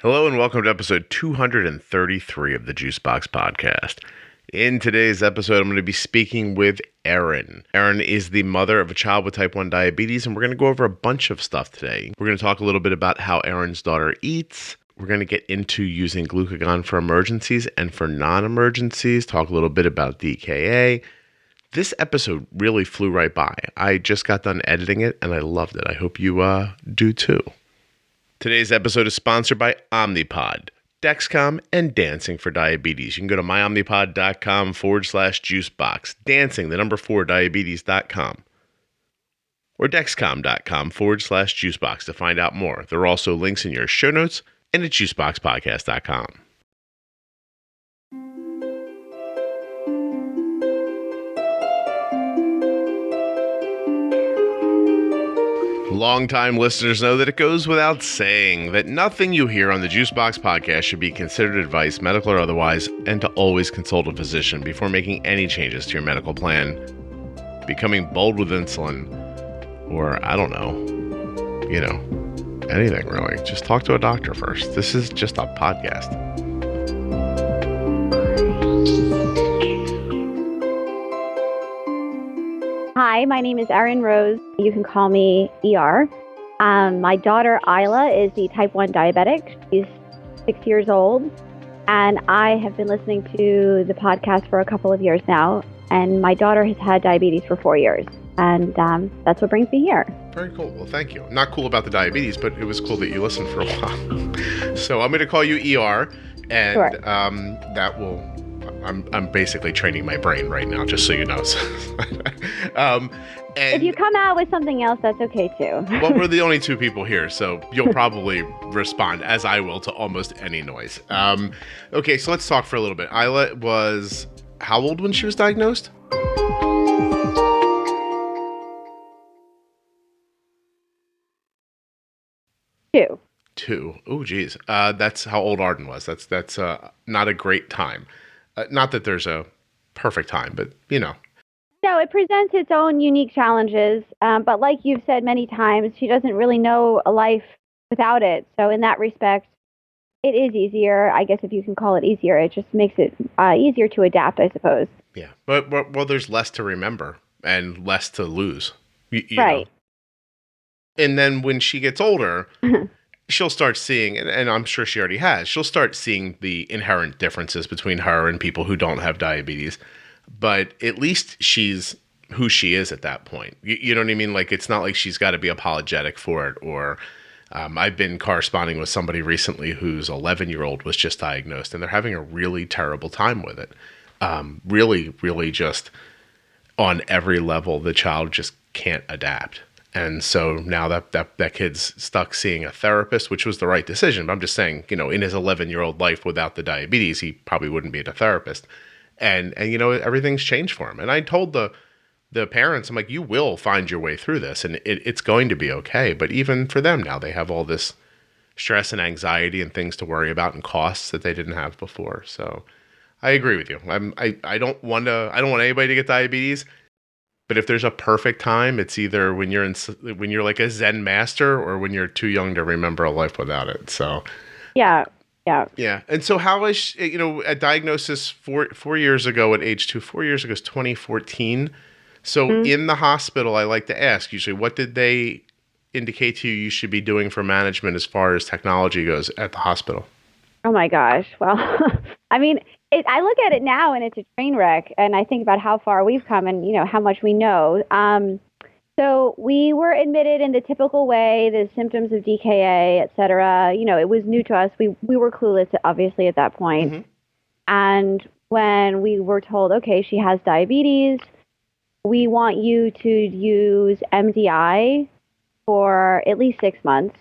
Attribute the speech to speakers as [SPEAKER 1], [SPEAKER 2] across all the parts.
[SPEAKER 1] Hello and welcome to episode 233 of the Juicebox Podcast. In today's episode, I'm going to be speaking with Arden. Arden is the mother of a child with type 1 diabetes, and we're going to go over a bunch of stuff today. We're going to talk a little bit about how Arden's daughter eats. We're going to get into using glucagon for emergencies and for non-emergencies, talk a little bit about DKA. This episode really flew right by. I just got done editing it, and I loved it. I hope you do too. Today's episode is sponsored by Omnipod, Dexcom, and Dancing for Diabetes. You can go to myomnipod.com/juicebox, dancing, 4diabetes.com, or dexcom.com/juicebox to find out more. There are also links in your show notes and at juiceboxpodcast.com. Longtime listeners know that it goes without saying that nothing you hear on the Juicebox Podcast should be considered advice, medical or otherwise, and to always consult a physician before making any changes to your medical plan, becoming bold with insulin, or I don't know, anything really. Just talk to a doctor first. This is just a podcast.
[SPEAKER 2] Hi, my name is Erin Rose. You can call me ER. My daughter, Isla, is the type 1 diabetic. She's 6 years old, and I have been listening to the podcast for a couple of years now, and my daughter has had diabetes for 4 years, and that's what brings me here.
[SPEAKER 1] Very cool. Well, thank you. Not cool about the diabetes, but it was cool that you listened for a while. So I'm going to call you ER, and
[SPEAKER 2] sure.
[SPEAKER 1] That will... I'm basically training my brain right now, just so you know. And
[SPEAKER 2] if you come out with something else, that's okay too.
[SPEAKER 1] Well, we're the only two people here, so you'll probably respond, as I will, to almost any noise. Okay, so let's talk for a little bit. Isla was how old when she was diagnosed? Two. Oh, geez. That's how old Arden was. That's not a great time. Not that there's a perfect time, but No,
[SPEAKER 2] it presents its own unique challenges. But like you've said many times, she doesn't really know a life without it. So in that respect, it is easier. I guess if you can call it easier, it just makes it easier to adapt, I suppose.
[SPEAKER 1] Yeah. But there's less to remember and less to lose. You
[SPEAKER 2] right.
[SPEAKER 1] know? And then when she gets older... she'll start seeing, and I'm sure she already has, she'll start seeing the inherent differences between her and people who don't have diabetes. But at least she's who she is at that point. You know what I mean? Like, it's not like she's got to be apologetic for it. Or I've been corresponding with somebody recently whose 11-year-old was just diagnosed, and they're having a really terrible time with it. Really, really just on every level, the child just can't adapt. And so now that kid's stuck seeing a therapist, which was the right decision. But I'm just saying, in his 11-year-old life without the diabetes, he probably wouldn't be at a therapist. And everything's changed for him. And I told the parents, I'm like, you will find your way through this, and it's going to be okay. But even for them now, they have all this stress and anxiety and things to worry about and costs that they didn't have before. So I agree with you. I don't want anybody to get diabetes. But if there's a perfect time, it's either when you're like a Zen master or when you're too young to remember a life without it. So,
[SPEAKER 2] yeah.
[SPEAKER 1] And so, how is a diagnosis 4 years ago at age 2? 4 years ago is 2014. So, in the hospital, I like to ask usually, what did they indicate to you should be doing for management as far as technology goes at the hospital?
[SPEAKER 2] Oh my gosh! Well, I mean. I look at it now and it's a train wreck, and I think about how far we've come and, how much we know. So we were admitted in the typical way, the symptoms of DKA, et cetera. It was new to us. We were clueless, obviously, at that point. Mm-hmm. And when we were told, okay, she has diabetes, we want you to use MDI for at least 6 months,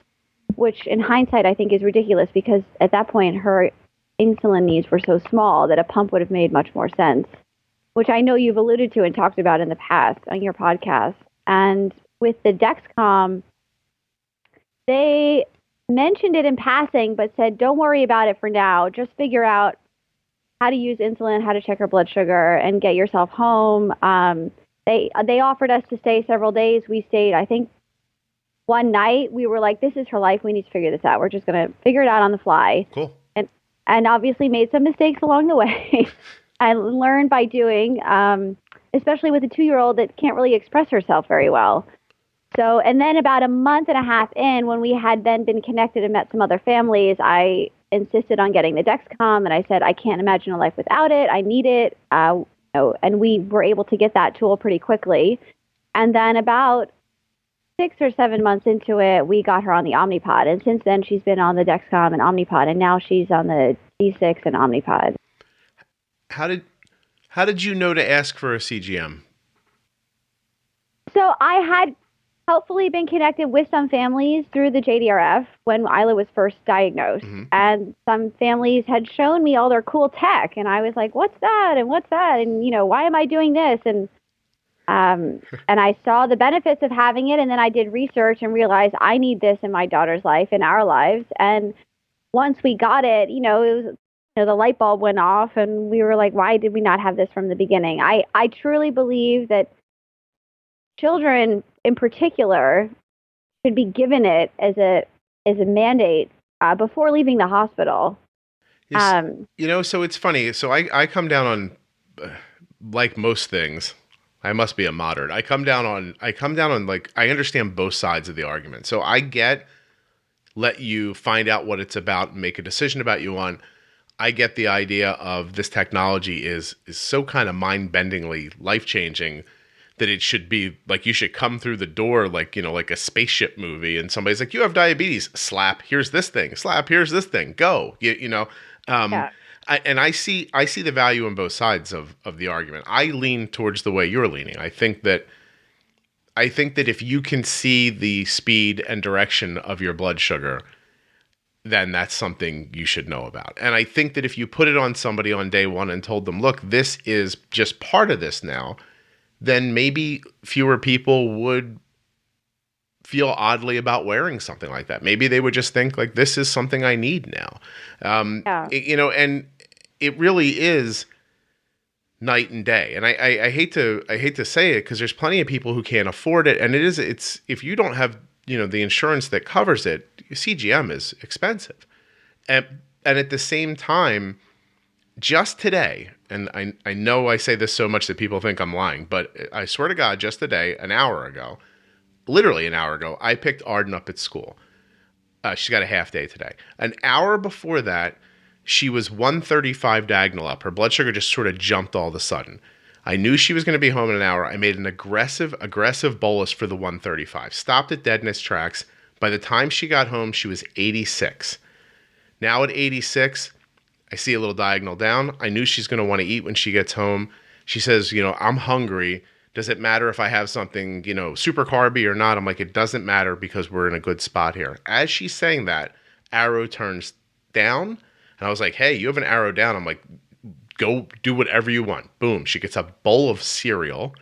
[SPEAKER 2] which in hindsight, I think is ridiculous because at that point, her insulin needs were so small that a pump would have made much more sense, which I know you've alluded to and talked about in the past on your podcast. And with the Dexcom, they mentioned it in passing, but said, don't worry about it for now. Just figure out how to use insulin, how to check her blood sugar, and get yourself home. They offered us to stay several days. We stayed, I think, one night we were like, this is her life. We need to figure this out. We're just going to figure it out on the fly.
[SPEAKER 1] Cool.
[SPEAKER 2] And obviously made some mistakes along the way. I learned by doing, especially with a 2-year-old that can't really express herself very well. So, and then about a month and a half in, when we had then been connected and met some other families, I insisted on getting the Dexcom, and I said, I can't imagine a life without it. I need it. And we were able to get that tool pretty quickly. And then about 6 or 7 months into it, we got her on the Omnipod. And since then, she's been on the Dexcom and Omnipod, and now she's on the G6 and Omnipod.
[SPEAKER 1] How did you know to ask for a CGM?
[SPEAKER 2] So I had helpfully been connected with some families through the JDRF when Isla was first diagnosed. Mm-hmm. And some families had shown me all their cool tech. And I was like, what's that? And what's that? And, why am I doing this? And I saw the benefits of having it. And then I did research and realized I need this in my daughter's life, in our lives. And once we got it, it was, the light bulb went off and we were like, why did we not have this from the beginning? I truly believe that children in particular should be given it as a mandate before leaving the hospital.
[SPEAKER 1] Yes. So it's funny. So I come down on, like most things, I must be a moderate. I come down on like, I understand both sides of the argument. So I let you find out what it's about and make a decision about you on. I get the idea of this technology is so kind of mind-bendingly life-changing that it should be like you should come through the door like, like a spaceship movie, and somebody's like, you have diabetes, slap, here's this thing, slap, here's this thing, go. Yeah. I see the value on both sides of the argument. I lean towards the way you're leaning. I think that if you can see the speed and direction of your blood sugar, then that's something you should know about. And I think that if you put it on somebody on day one and told them, look, this is just part of this now, then maybe fewer people would feel oddly about wearing something like that. Maybe they would just think like, this is something I need now. And it really is night and day. And I hate to say it because there's plenty of people who can't afford it. And it's if you don't have, the insurance that covers it, CGM is expensive. And at the same time, just today, and I know I say this so much that people think I'm lying, but I swear to God, just today, literally an hour ago, I picked Arden up at school. She's got a half day today. An hour before that, she was 135 diagonal up. Her blood sugar just sort of jumped all of a sudden. I knew she was going to be home in an hour. I made an aggressive bolus for the 135. Stopped it dead in its tracks. By the time she got home, she was 86. Now at 86, I see a little diagonal down. I knew she's going to want to eat when she gets home. She says, I'm hungry. Does it matter if I have something, super carby or not? I'm like, it doesn't matter because we're in a good spot here. As she's saying that, arrow turns down. And I was like, hey, you have an arrow down. I'm like, go do whatever you want. Boom. She gets a bowl of cereal.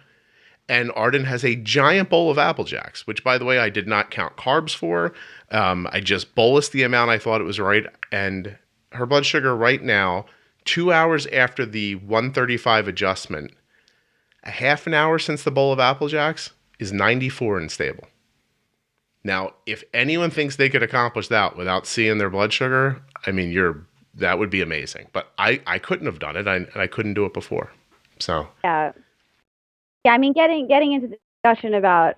[SPEAKER 1] And Arden has a giant bowl of Apple Jacks, which, by the way, I did not count carbs for. I just bolused the amount I thought it was right. And her blood sugar right now, 2 hours after the 135 adjustment, a half an hour since the bowl of Apple Jacks, is 94 and stable. Now, if anyone thinks they could accomplish that without seeing their blood sugar, I mean, that would be amazing. But I couldn't have done it, and I couldn't do it before. So
[SPEAKER 2] yeah. I mean, getting into the discussion about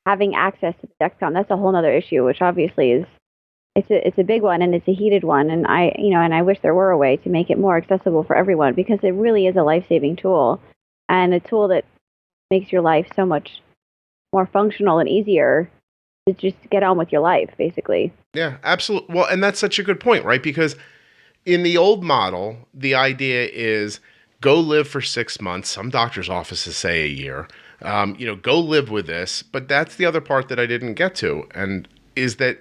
[SPEAKER 2] having access to the Dexcom, that's a whole other issue, which obviously is it's a big one and it's a heated one. And I wish there were a way to make it more accessible for everyone because it really is a life-saving tool and a tool that makes your life so much more functional and easier to just get on with your life, basically.
[SPEAKER 1] Yeah, absolutely. Well, and that's such a good point, right? Because in the old model, the idea is go live for 6 months. Some doctors' offices say a year. Go live with this. But that's the other part that I didn't get to, and is that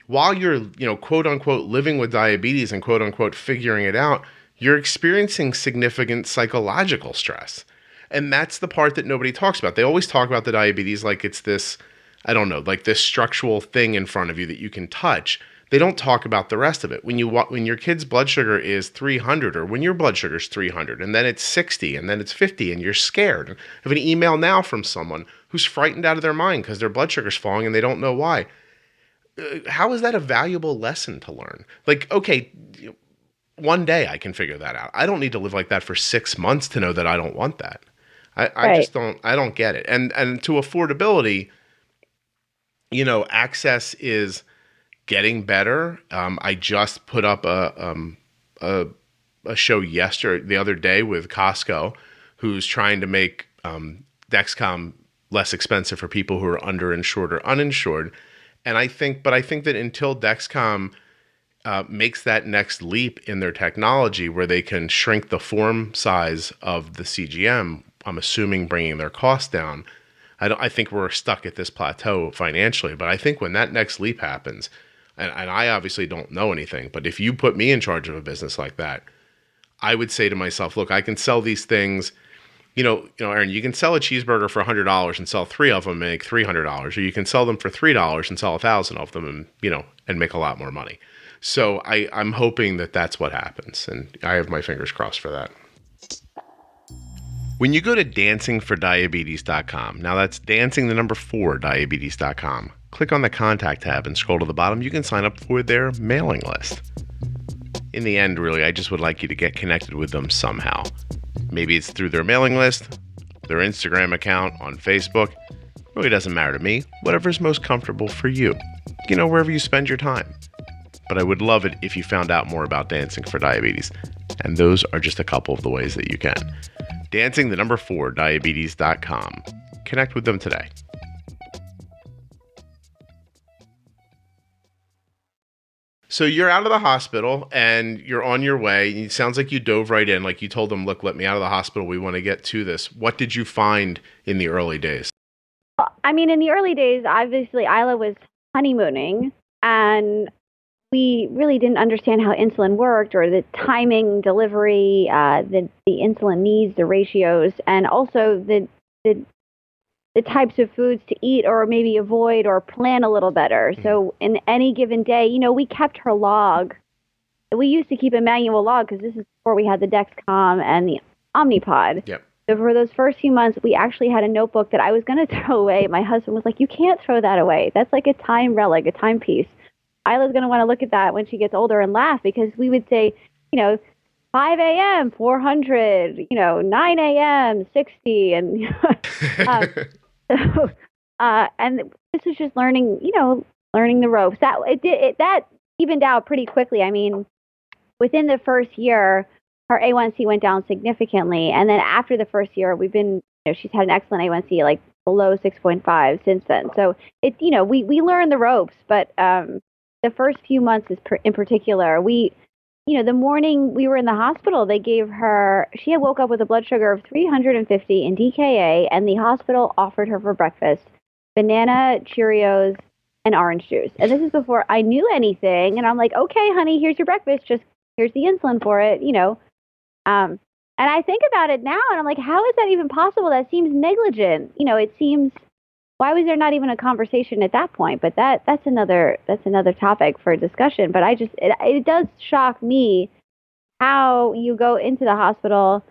[SPEAKER 1] while you're, quote unquote, living with diabetes and quote unquote figuring it out, you're experiencing significant psychological stress. And that's the part that nobody talks about. They always talk about the diabetes like it's this, I don't know, like this structural thing in front of you that you can touch. They don't talk about the rest of it. When your kid's blood sugar is 300, or when your blood sugar is 300, and then it's 60, and then it's 50, and you're scared. I have an email now from someone who's frightened out of their mind because their blood sugar's falling and they don't know why. How is that a valuable lesson to learn? Like, okay, one day I can figure that out. I don't need to live like that for 6 months to know that I don't want that. I just don't get it. And to affordability, access is getting better. I just put up a show the other day with Costco, who's trying to make Dexcom less expensive for people who are underinsured or uninsured. And I think that until Dexcom makes that next leap in their technology, where they can shrink the form size of the CGM, I'm assuming bringing their costs down, I think we're stuck at this plateau financially. But I think when that next leap happens, and I obviously don't know anything, but if you put me in charge of a business like that, I would say to myself, look, I can sell these things. Aaron, you can sell a cheeseburger for $100 and sell 3 of them and make $300, or you can sell them for $3 and sell 1,000 of them and make a lot more money. So I'm hoping that that's what happens, and I have my fingers crossed for that. When you go to dancingfordiabetes.com, now that's dancing4diabetes.com, click on the contact tab and scroll to the bottom. You can sign up for their mailing list. In the end, really, I just would like you to get connected with them somehow. Maybe it's through their mailing list, their Instagram account, on Facebook. It really doesn't matter to me. Whatever's most comfortable for you. Wherever you spend your time. But I would love it if you found out more about Dancing for Diabetes. And those are just a couple of the ways that you can. Dancing4diabetes.com. Connect with them today. So you're out of the hospital and you're on your way. It sounds like you dove right in. Like you told them, look, let me out of the hospital. We want to get to this. What did you find in the early days?
[SPEAKER 2] I mean, in the early days, obviously, Isla was honeymooning, and we really didn't understand how insulin worked, or the timing, delivery, the insulin needs, the ratios, and also the types of foods to eat or maybe avoid or plan a little better. So in any given day, we kept her log. We used to keep a manual log because this is before we had the Dexcom and the Omnipod.
[SPEAKER 1] Yep.
[SPEAKER 2] So for those first few months, we actually had a notebook that I was going to throw away. My husband was like, you can't throw that away. That's like a time relic, a timepiece. Isla's going to want to look at that when she gets older and laugh, because we would say, 5 a.m., 400, 9 a.m., 60. And, and this was just learning the ropes. That evened out pretty quickly. I mean, within the first year, her A1C went down significantly. And then after the first year, we've been, she's had an excellent A1C, like below 6.5 since then. So we learned the ropes, but, the first few months in particular, the morning we were in the hospital, they gave her, she had woke up with a blood sugar of 350 in DKA, and the hospital offered her for breakfast banana, Cheerios, and orange juice. And this is before I knew anything. And I'm like, okay, honey, here's your breakfast. Just here's the insulin for it, And I think about it now, and I'm like, how is that even possible? That seems negligent. It seems, why was there not even a conversation at that point? But that's another topic for discussion. But it does shock me how you go into the hospital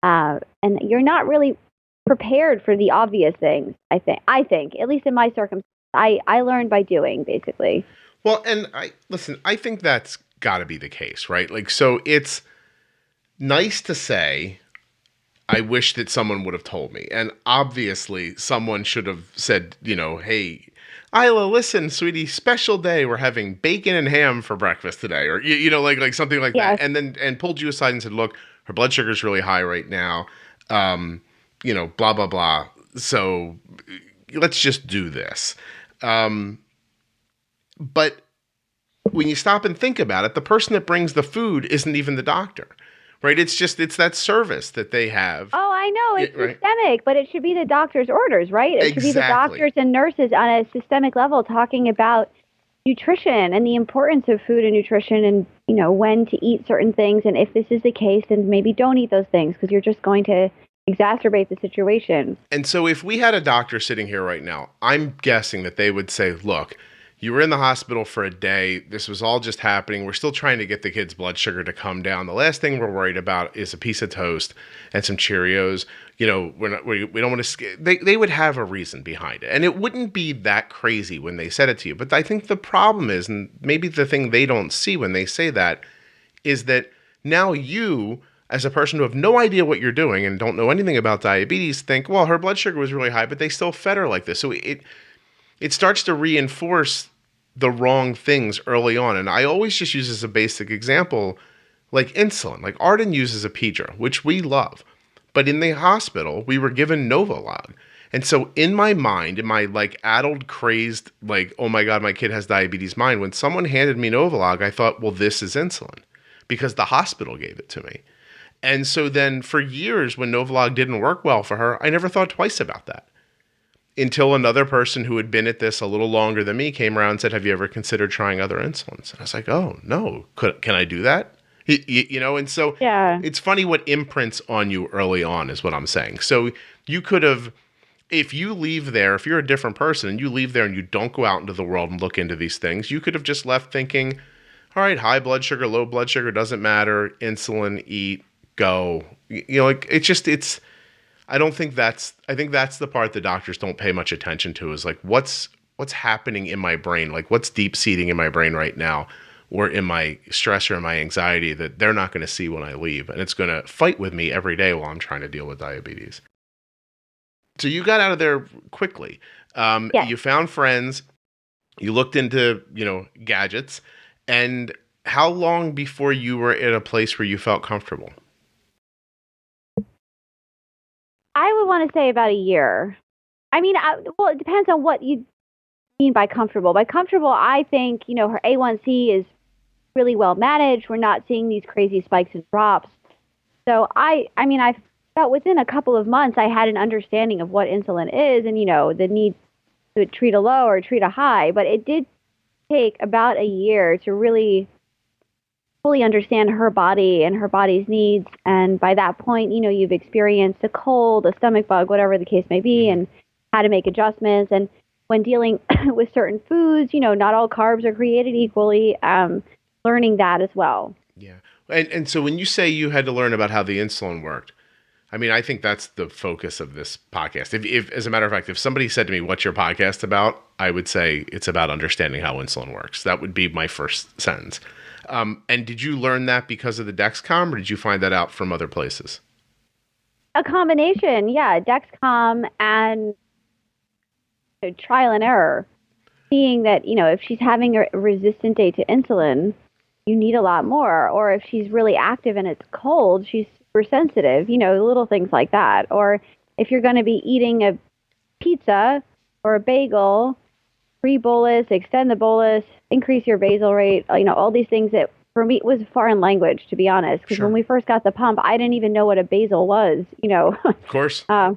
[SPEAKER 2] and you're not really prepared for the obvious things. I think at least in my circumstance, I learned by doing, basically.
[SPEAKER 1] Well, and I think that's got to be the case, right? Like, so it's nice to say, I wish that someone would have told me. And obviously someone should have said, hey, Isla, listen, sweetie, special day. We're having bacon and ham for breakfast today. Or, like something like that. And pulled you aside and said, look, her blood sugar is really high right now. Blah, blah, blah. So let's just do this. But when you stop and think about it, the person that brings the food isn't even the doctor. Right, it's that service that they have.
[SPEAKER 2] Oh, I know, it's systemic, but it should be the doctor's orders, right? It should be the doctors and nurses on a systemic level talking about nutrition and the importance of food and nutrition, and when to eat certain things, and if this is the case, then maybe don't eat those things because you're just going to exacerbate the situation.
[SPEAKER 1] And so, if we had a doctor sitting here right now, I'm guessing that they would say, "Look, You were in the hospital for a day. This was all just happening. We're still trying to get the kid's blood sugar to come down. The last thing we're worried about is a piece of toast and some Cheerios. We don't want to. They would have a reason behind it, and it wouldn't be that crazy when they said it to you. But I think the problem is, and maybe the thing they don't see when they say that, is that now you, as a person who have no idea what you're doing and don't know anything about diabetes, think, well, her blood sugar was really high, but they still fed her like this. So it starts to reinforce the wrong things early on. And I always just use as a basic example, like insulin. Like Arden uses a Pedra, which we love. But in the hospital, we were given Novolog. And so in my mind, in my like addled, crazed, like, oh my God, my kid has diabetes mind, when someone handed me Novolog, I thought, well, this is insulin because the hospital gave it to me. And so then for years, when Novolog didn't work well for her, I never thought twice about that. Until another person who had been at this a little longer than me came around and said, have you ever considered trying other insulins? And I was like, oh, no. Can I do that? And so It's funny what imprints on you early on is what I'm saying. So you could have, if you leave there, if you're a different person and you leave there and you don't go out into the world and look into these things, you could have just left thinking, all right, high blood sugar, low blood sugar, doesn't matter. Insulin, eat, go. I think that's the part the doctors don't pay much attention to is like, what's happening in my brain? Like what's deep seating in my brain right now or in my stress or in my anxiety that they're not going to see when I leave. And it's going to fight with me every day while I'm trying to deal with diabetes. So you got out of there quickly.
[SPEAKER 2] Yes.
[SPEAKER 1] You found friends, you looked into, gadgets, and how long before you were at a place where you felt comfortable?
[SPEAKER 2] I would want to say about a year. I mean, it depends on what you mean by comfortable. By comfortable, I think, her A1C is really well managed. We're not seeing these crazy spikes and drops. So I felt within a couple of months, I had an understanding of what insulin is and, the need to treat a low or treat a high. But it did take about a year to really fully understand her body and her body's needs. And by that point, you've experienced a cold, a stomach bug, whatever the case may be, and how to make adjustments. And when dealing with certain foods, not all carbs are created equally, learning that as well.
[SPEAKER 1] Yeah. And so when you say you had to learn about how the insulin worked, I mean, I think that's the focus of this podcast. If as a matter of fact, if somebody said to me, what's your podcast about? I would say it's about understanding how insulin works. That would be my first sentence. And did you learn that because of the Dexcom, or did you find that out from other places?
[SPEAKER 2] A combination, yeah. Dexcom and trial and error. Seeing that, if she's having a resistant state to insulin, you need a lot more. Or if she's really active and it's cold, she's super sensitive, little things like that. Or if you're going to be eating a pizza or a bagel, pre-bolus, extend the bolus, increase your basal rate, all these things that for me was foreign language, to be honest. Because When we first got the pump, I didn't even know what a basal was,
[SPEAKER 1] Of course.
[SPEAKER 2] And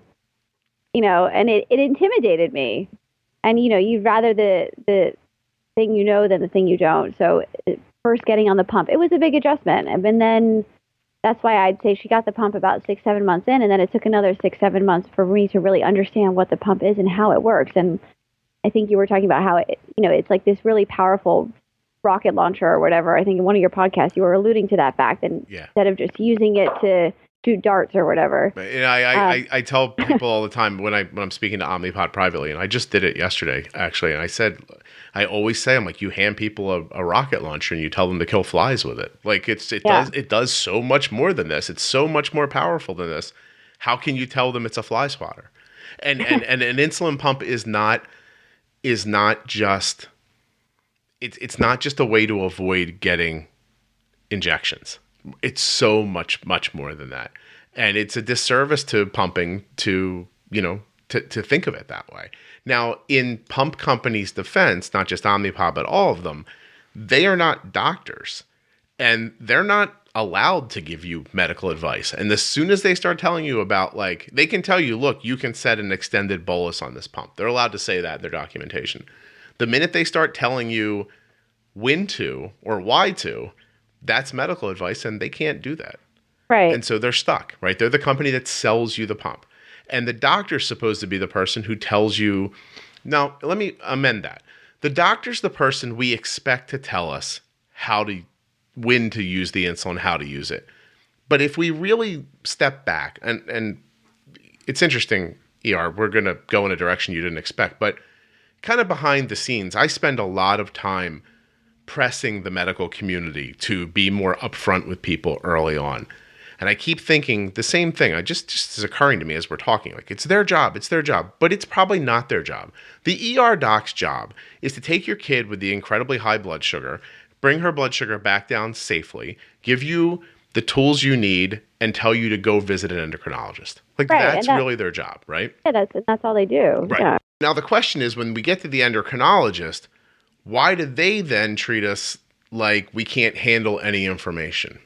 [SPEAKER 2] it intimidated me. And, you'd rather the thing than the thing you don't. So first getting on the pump, it was a big adjustment. And then that's why I'd say she got the pump about 6-7 months in. And then it took another 6-7 months for me to really understand what the pump is and how it works. And I think you were talking about how it's like this really powerful rocket launcher or whatever. I think in one of your podcasts, you were alluding to that fact. And instead of just using it to shoot darts or whatever.
[SPEAKER 1] I tell people all the time when I'm speaking to Omnipod privately, and I just did it yesterday, actually. And I always say, I'm like, you hand people a rocket launcher and you tell them to kill flies with it. Like it does so much more than this. It's so much more powerful than this. How can you tell them it's a fly swatter? And an insulin pump is not just a way to avoid getting injections. It's so much more than that. And it's a disservice to pumping to think of it that way. Now, in pump companies' defense, not just Omnipod, but all of them, they are not doctors. And they're not allowed to give you medical advice. And as soon as they start telling you about, they can tell you, look, you can set an extended bolus on this pump. They're allowed to say that in their documentation. The minute they start telling you when to or why to, that's medical advice, and they can't do that.
[SPEAKER 2] Right.
[SPEAKER 1] And so they're stuck, right? They're the company that sells you the pump. And the doctor's supposed to be the person who tells you, now, let me amend that. The doctor's the person we expect to tell us when to use the insulin, how to use it. But if we really step back, and it's interesting, ER, we're going to go in a direction you didn't expect, but kind of behind the scenes, I spend a lot of time pressing the medical community to be more upfront with people early on. And I keep thinking the same thing. I just is occurring to me as we're talking. Like, it's their job, but it's probably not their job. The ER doc's job is to take your kid with the incredibly high blood sugar, bring her blood sugar back down safely, give you the tools you need, and tell you to go visit an endocrinologist. Like, right, that's really their job, right?
[SPEAKER 2] Yeah, that's all they do.
[SPEAKER 1] Right.
[SPEAKER 2] Yeah.
[SPEAKER 1] Now, the question is, when we get to the endocrinologist, why do they then treat us like we can't handle any information?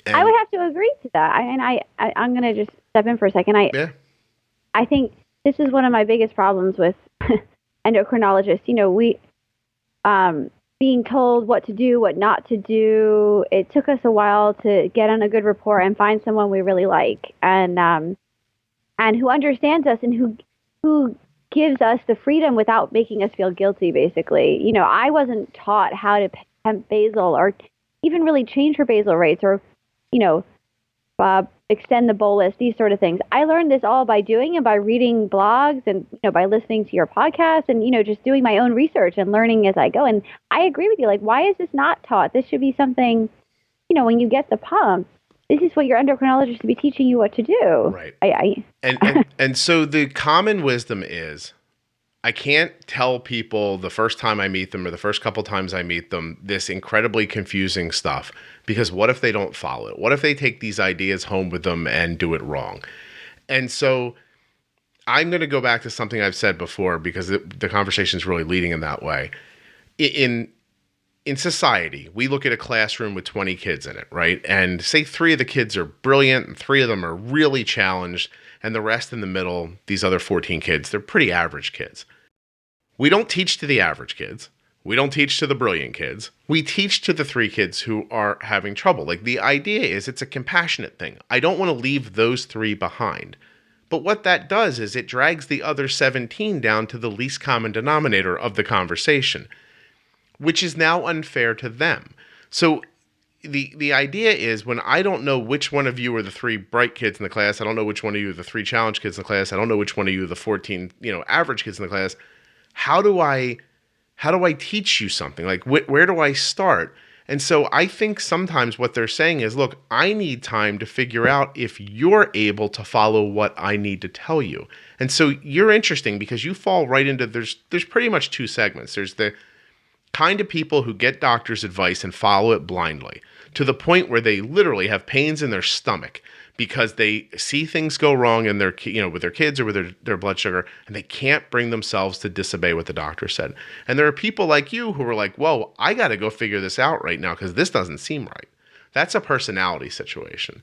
[SPEAKER 1] And
[SPEAKER 2] I would have to agree to that. I'm going to just step in for a second. I think this is one of my biggest problems with endocrinologists. You know, we being told what to do, what not to do. It took us a while to get on a good rapport and find someone we really like and who understands us and who gives us the freedom without making us feel guilty, basically. You know, I wasn't taught how to pump basal or even really change her basal rates or, you know, extend the bolus, these sort of things. I learned this all by doing and by reading blogs and, you know, by listening to your podcast and, you know, just doing my own research and learning as I go. And I agree with you. Like, why is this not taught? This should be something, you know, when you get the pump, this is what your endocrinologist should be teaching you what to do.
[SPEAKER 1] Right. And so the common wisdom is, I can't tell people the first time I meet them or the first couple times I meet them this incredibly confusing stuff, because what if they don't follow it? What if they take these ideas home with them and do it wrong? And so I'm going to go back to something I've said before, because the conversation is really leading in that way. In society, we look at a classroom with 20 kids in it, right? And say 3 of the kids are brilliant and 3 of them are really challenged, and the rest in the middle, these other 14 kids, they're pretty average kids. We don't teach to the average kids. We don't teach to the brilliant kids. We teach to the 3 kids who are having trouble. Like, the idea is it's a compassionate thing. I don't want to leave those 3 behind. But what that does is it drags the other 17 down to the least common denominator of the conversation, which is now unfair to them. So the idea is, when I don't know which one of you are the 3 bright kids in the class, I don't know which one of you are the 3 challenged kids in the class, I don't know which one of you are the 14, you know, average kids in the class, how do I teach you something? Like, where do I start? And so I think sometimes what they're saying is, look, I need time to figure out if you're able to follow what I need to tell you. And so you're interesting, because you fall right into, there's pretty much 2 segments. There's the kind of people who get doctor's advice and follow it blindly, to the point where they literally have pains in their stomach because they see things go wrong in their, you know, with their kids or with their blood sugar, and they can't bring themselves to disobey what the doctor said. And there are people like you who are like, whoa, I got to go figure this out right now because this doesn't seem right. That's a personality situation.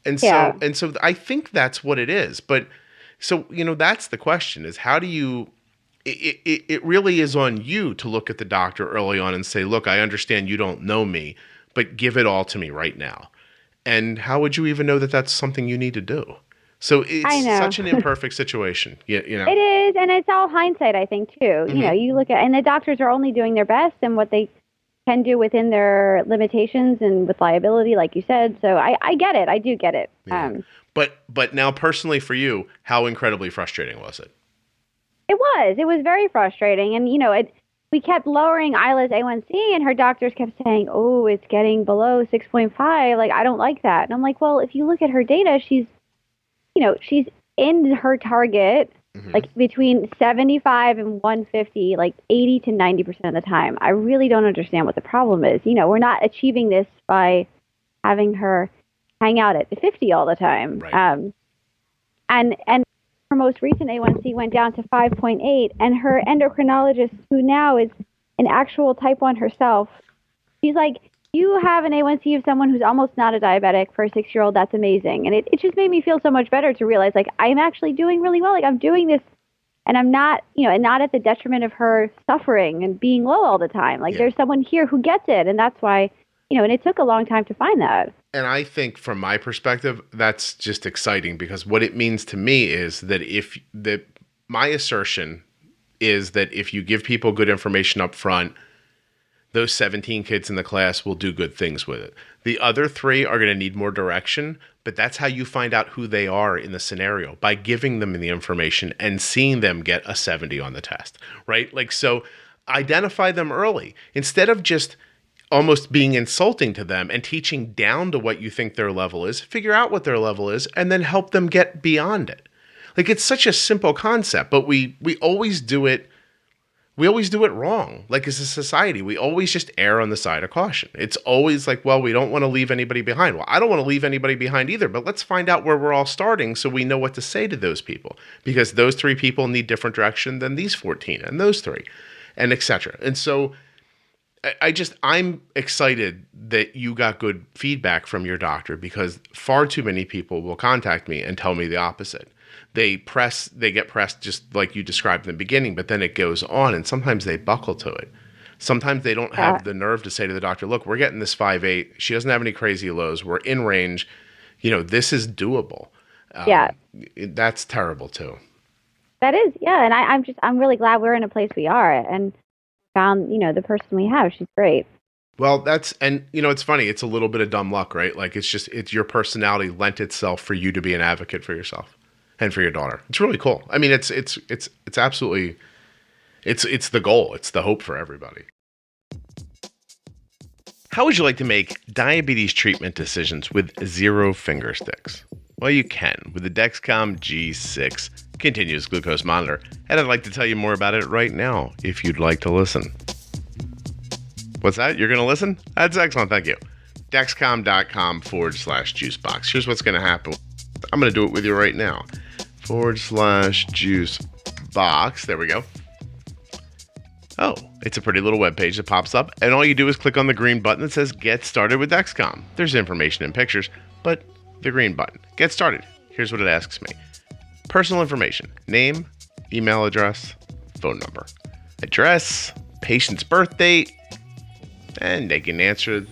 [SPEAKER 1] And so I think that's what it is. But so, you know, that's the question, is how do you, it really is on you to look at the doctor early on and say, look, I understand you don't know me, but give it all to me right now. And how would you even know that that's something you need to do? So it's such an imperfect situation. You know?
[SPEAKER 2] It is, and it's all hindsight, I think, too. Mm-hmm. You know, you look at, and the doctors are only doing their best and what they can do within their limitations and with liability, like you said. So I get it. I do get it.
[SPEAKER 1] Yeah. But now, personally for you, how incredibly frustrating was it?
[SPEAKER 2] It was very frustrating. And, you know, we kept lowering Isla's A1C, and her doctors kept saying, oh, it's getting below 6.5. Like, I don't like that. And I'm like, well, if you look at her data, she's in her target, like between 75 and 150, like 80 to 90% of the time. I really don't understand what the problem is. You know, we're not achieving this by having her hang out at 50 all the time.
[SPEAKER 1] Right.
[SPEAKER 2] And her most recent A1C went down to 5.8, and her endocrinologist, who now is an actual type 1 herself, she's like, you have an A1C of someone who's almost not a diabetic for a 6-year-old. That's amazing. And it just made me feel so much better to realize, like, I'm actually doing really well. Like, I'm doing this, and I'm not, you know, and not at the detriment of her suffering and being low all the time. Like, there's someone here who gets it. And that's why, you know, and it took a long time to find that.
[SPEAKER 1] And I think from my perspective, that's just exciting, because what it means to me is that my assertion is that if you give people good information up front, those 17 kids in the class will do good things with it. The other 3 are going to need more direction, but that's how you find out who they are in the scenario, by giving them the information and seeing them get a 70 on the test, right? Like, so identify them early instead of just almost being insulting to them and teaching down to what you think their level is. Figure out what their level is and then help them get beyond it. Like, it's such a simple concept, but we always do it. We always do it wrong. Like, as a society, we always just err on the side of caution. It's always like, well, we don't want to leave anybody behind. Well, I don't want to leave anybody behind either, but let's find out where we're all starting so we know what to say to those people, because those 3 people need different direction than these 14 and those 3, and etc. And so I'm excited that you got good feedback from your doctor, because far too many people will contact me and tell me the opposite. They get pressed just like you described in the beginning, but then it goes on, and sometimes they buckle to it. Sometimes they don't have the nerve to say to the doctor, look, we're getting this 5.8. She doesn't have any crazy lows. We're in range. This is doable. That's terrible too. That is, yeah. And I'm really glad we're in a place we are and found, the person we have. She's great. Well, it's funny. It's a little bit of dumb luck, right? Like, it's your personality lent itself for you to be an advocate for yourself and for your daughter. It's really cool. I mean, it's absolutely, it's the goal. It's the hope for everybody. How would you like to make diabetes treatment decisions with 0 finger sticks? Well, you can with the Dexcom G6 continuous glucose monitor. And I'd like to tell you more about it right now if you'd like to listen. What's that? You're going to listen? That's excellent. Thank you. Dexcom.com/juicebox. Here's what's going to happen. I'm going to do it with you right now. /juicebox. There we go. Oh, it's a pretty little webpage that pops up, and all you do is click on the green button that says Get Started with Dexcom. There's information and pictures, but the green button. Get started. Here's what it asks me. Personal information. Name, email address, phone number. Address, patient's birth date, and they can answer.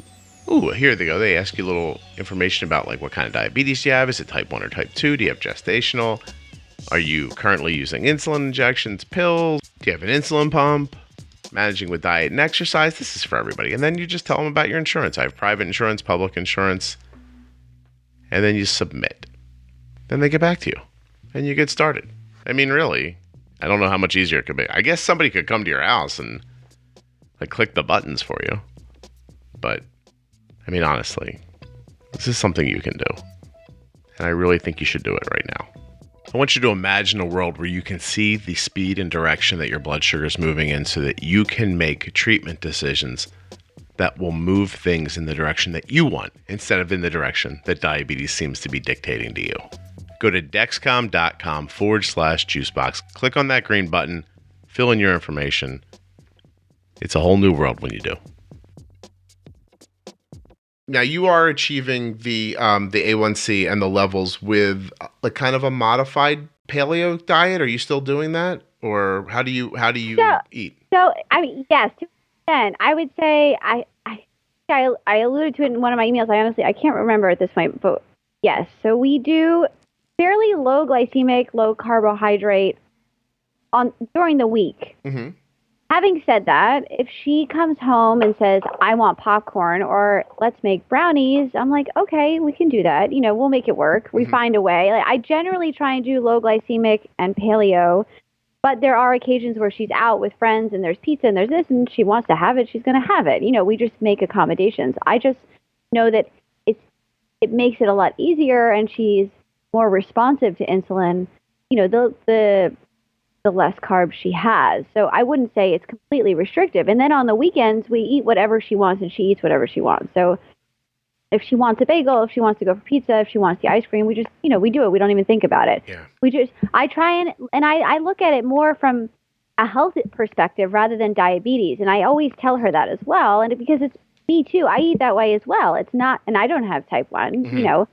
[SPEAKER 1] Ooh, here they go. They ask you a little information about like what kind of diabetes you have. Is it type 1 or type 2? Do you have gestational? Are you currently using insulin injections, pills? Do you have an insulin pump? Managing with diet and exercise? This is for everybody. And then you just tell them about your insurance. I have private insurance, public insurance. And then you submit. Then they get back to you. And you get started. I mean, really, I don't know how much easier it could be. I guess somebody could come to your house and like click the buttons for you. But, I mean, honestly, this is something you can do. And I really think you should do it right now. I want you to imagine a world where you can see the speed and direction that your blood sugar is moving in so that you can make treatment decisions that will move things in the direction that you want instead of in the direction that diabetes seems to be dictating to you. Go to dexcom.com/juicebox. Click on that green button, fill in your information. It's a whole new world when you do. Now, you are achieving the A1C and the levels with like kind of a modified paleo diet. Are you still doing that, or how do you eat? So, I mean, yes, to an extent. I would say I alluded to it in one of my emails. I can't remember at this point, but yes. So we do fairly low glycemic, low carbohydrate during the week. Mm-hmm. Having said that, if she comes home and says, I want popcorn or let's make brownies, I'm like, okay, we can do that. We'll make it work. We find a way. Like, I generally try and do low glycemic and paleo, but there are occasions where she's out with friends and there's pizza and there's this and she wants to have it. She's going to have it. We just make accommodations. I just know that it makes it a lot easier and she's more responsive to insulin. The less carbs she has. So I wouldn't say it's completely restrictive. And then on the weekends, we eat whatever she wants and she eats whatever she wants. So if she wants a bagel, if she wants to go for pizza, if she wants the ice cream, we just, we do it. We don't even think about it. Yeah. I try and I look at it more from a health perspective rather than diabetes. And I always tell her that as well. And because it's me too, I eat that way as well. It's not, and I don't have type 1,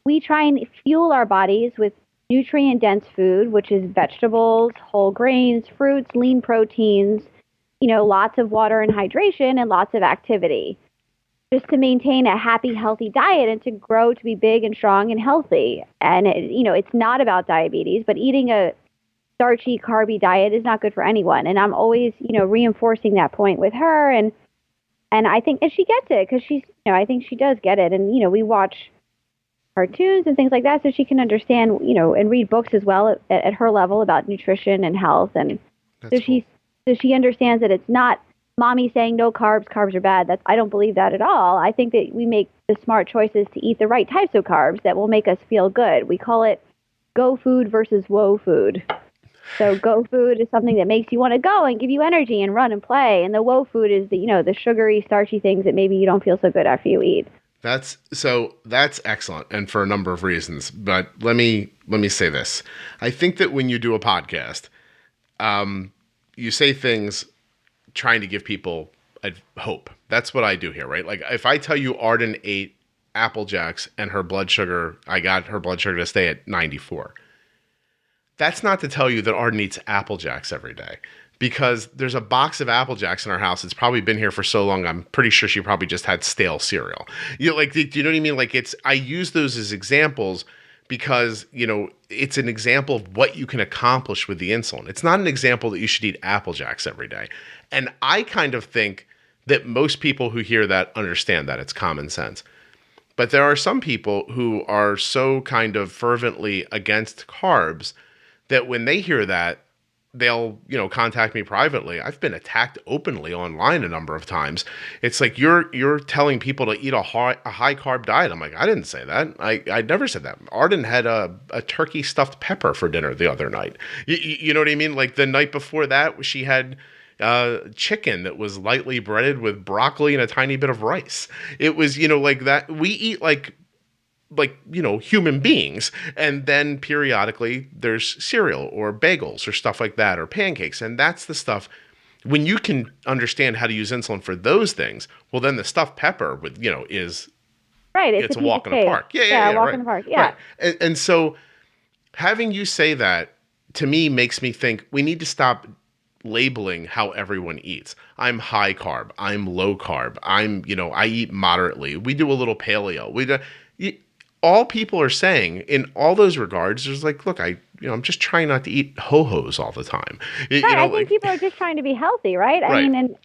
[SPEAKER 1] we try and fuel our bodies with nutrient-dense food, which is vegetables, whole grains, fruits, lean proteins, lots of water and hydration, and lots of activity, just to maintain a happy, healthy diet and to grow to be big and strong and healthy. And, it's not about diabetes, but eating a
[SPEAKER 2] starchy, carby diet is not good for anyone. And I'm always, reinforcing that point with her. And I think, and she gets it because she's, I think she does get it. And, we watch cartoons and things like that so she can understand, and read books as well at her level about nutrition and health. And
[SPEAKER 1] That's cool.
[SPEAKER 2] she understands that it's not mommy saying no carbs, carbs are bad. I don't believe that at all. I think that we make the smart choices to eat the right types of carbs that will make us feel good. We call it go food versus woe food. So go food is something that makes you want to go and give you energy and run and play. And the woe food is the sugary, starchy things that maybe you don't feel so good after you eat.
[SPEAKER 1] That's excellent, and for a number of reasons. But let me say this. I think that when you do a podcast, you say things trying to give people hope. That's what I do here, right? Like if I tell you Arden ate Apple Jacks and I got her blood sugar to stay at 94. That's not to tell you that Arden eats Apple Jacks every day, because there's a box of Apple Jacks in our house. It's probably been here for so long. I'm pretty sure she probably just had stale cereal. Do you know what I mean? Like I use those as examples because, it's an example of what you can accomplish with the insulin. It's not an example that you should eat Apple Jacks every day. And I kind of think that most people who hear that understand that it's common sense. But there are some people who are so kind of fervently against carbs that when they hear that, they'll, contact me privately. I've been attacked openly online a number of times. It's like, you're telling people to eat a high carb diet. I'm like, I didn't say that. I never said that. Arden had a turkey stuffed pepper for dinner the other night. You know what I mean? Like the night before that, she had chicken that was lightly breaded with broccoli and a tiny bit of rice. It was, like that. We eat like human beings. And then periodically there's cereal or bagels or stuff like that, or pancakes. And that's the stuff, when you can understand how to use insulin for those things, well, then the stuffed pepper with, is
[SPEAKER 2] right.
[SPEAKER 1] It's a walk in the park.
[SPEAKER 2] Yeah. Walk in the park. Yeah.
[SPEAKER 1] Right. And so having you say that to me makes me think we need to stop labeling how everyone eats. I'm high carb. I'm low carb. I eat moderately. We do a little paleo. All people are saying in all those regards is like, look, I'm just trying not to eat ho-hos all the time.
[SPEAKER 2] Right, I think people are just trying to be healthy, right? I mean,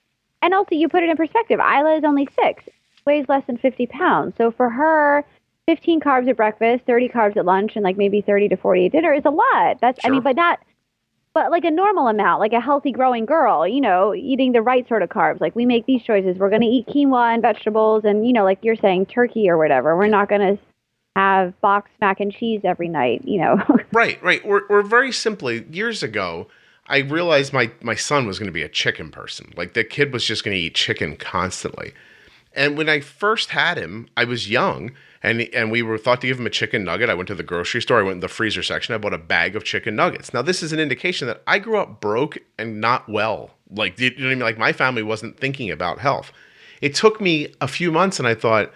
[SPEAKER 2] and also you put it in perspective. Isla is only 6, weighs less than 50 pounds. So for her, 15 carbs at breakfast, 30 carbs at lunch, and like maybe 30 to 40 at dinner is a lot. That's, sure. But like a normal amount, like a healthy growing girl, eating the right sort of carbs. Like we make these choices. We're going to eat quinoa and vegetables and, like you're saying, turkey or whatever. We're not going to have boxed mac and cheese every night,
[SPEAKER 1] Right. Or very simply, years ago, I realized my son was going to be a chicken person. Like the kid was just going to eat chicken constantly. And when I first had him, I was young and we were thought to give him a chicken nugget. I went to the grocery store. I went in the freezer section. I bought a bag of chicken nuggets. Now, this is an indication that I grew up broke and not well. Like, you know what I mean? Like my family wasn't thinking about health. It took me a few months and I thought,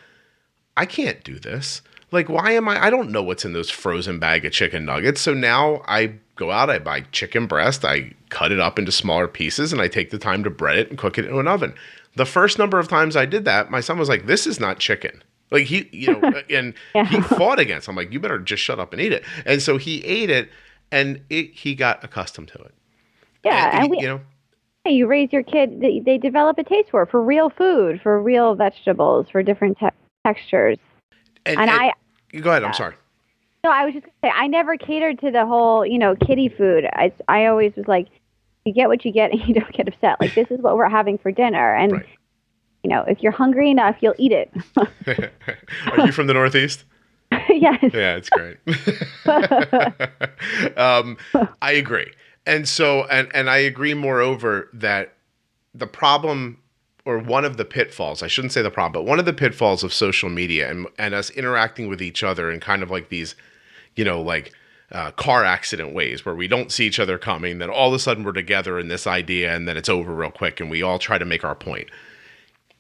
[SPEAKER 1] I can't do this. Like, I don't know what's in those frozen bag of chicken nuggets. So now I go out, I buy chicken breast, I cut it up into smaller pieces, and I take the time to bread it and cook it in an oven. The first number of times I did that, my son was like, this is not chicken. Like and yeah. He fought against it. I'm like, you better just shut up and eat it. And so he ate it and he got accustomed to it.
[SPEAKER 2] Yeah. You raise your kid, they develop a taste for real food, for real vegetables, for different textures.
[SPEAKER 1] And I go ahead. I'm sorry.
[SPEAKER 2] No, I was just going to say, I never catered to the whole, kiddie food. I always was like, you get what you get and you don't get upset. Like, this is what we're having for dinner. And,
[SPEAKER 1] right.
[SPEAKER 2] If you're hungry enough, you'll eat it.
[SPEAKER 1] Are you from the Northeast?
[SPEAKER 2] Yes.
[SPEAKER 1] Yeah, it's great. I agree. And so, and I agree moreover that the problem, or one of the pitfalls, I shouldn't say the problem, but one of the pitfalls of social media and us interacting with each other in kind of like these, car accident ways where we don't see each other coming, then all of a sudden we're together in this idea and then it's over real quick and we all try to make our point,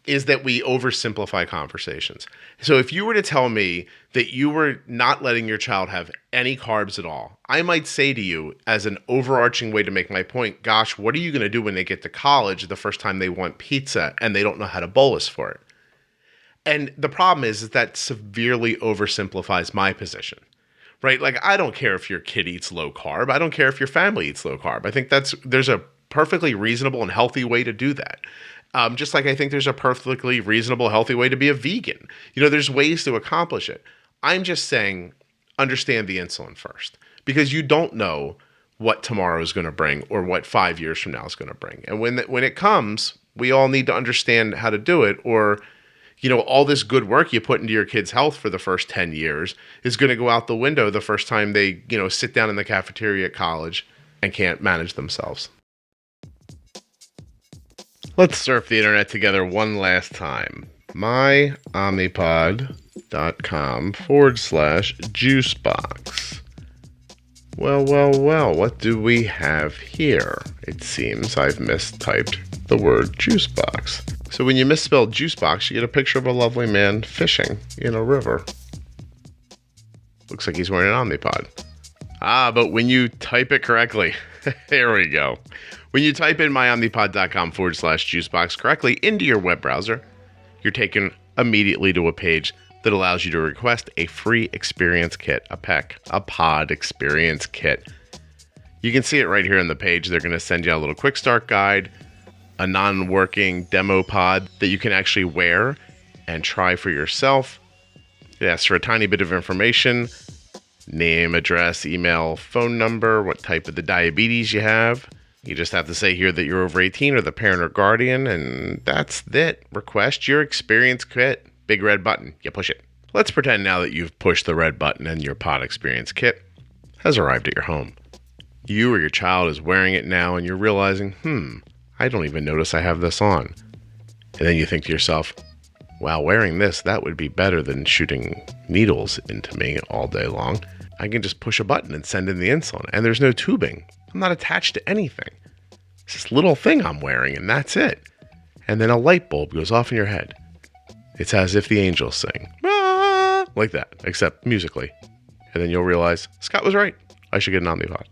[SPEAKER 1] is that we oversimplify conversations. So if you were to tell me that you were not letting your child have any carbs at all, I might say to you as an overarching way to make my point, gosh, what are you going to do when they get to college the first time they want pizza and they don't know how to bolus for it? And the problem is that severely oversimplifies my position, right? Like, I don't care if your kid eats low carb. I don't care if your family eats low carb. I think there's a perfectly reasonable and healthy way to do that. Just like I think there's a perfectly reasonable, healthy way to be a vegan. There's ways to accomplish it. I'm just saying, understand the insulin first, because you don't know what tomorrow is going to bring or what 5 years from now is going to bring. And when it comes, we all need to understand how to do it, or all this good work you put into your kid's health for the first 10 years is going to go out the window the first time they, sit down in the cafeteria at college and can't manage themselves. Let's surf the internet together one last time. myomnipod.com/juicebox. Well, what do we have here? It seems I've mistyped the word juicebox. So when you misspell juicebox, you get a picture of a lovely man fishing in a river. Looks like he's wearing an Omnipod. But when you type it correctly, here we go. When you type in myomnipod.com/juicebox correctly into your web browser, you're taken immediately to a page that allows you to request a free experience kit, a pod experience kit. You can see it right here on the page. They're going to send you a little quick start guide, a non-working demo pod that you can actually wear and try for yourself. It asks for a tiny bit of information: name, address, email, phone number, what type of the diabetes you have. You just have to say here that you're over 18 or the parent or guardian, and that's it. Request your experience kit. Big red button. You push it. Let's pretend now that you've pushed the red button and your pod experience kit has arrived at your home. You or your child is wearing it now, and you're realizing, I don't even notice I have this on. And then you think to yourself, wow, wearing this, that would be better than shooting needles into me all day long. I can just push a button and send in the insulin, and there's no tubing. I'm not attached to anything. It's this little thing I'm wearing, and that's it. And then a light bulb goes off in your head. It's as if the angels sing. Ah! Like that, except musically. And then you'll realize, Scott was right. I should get an Omnipod.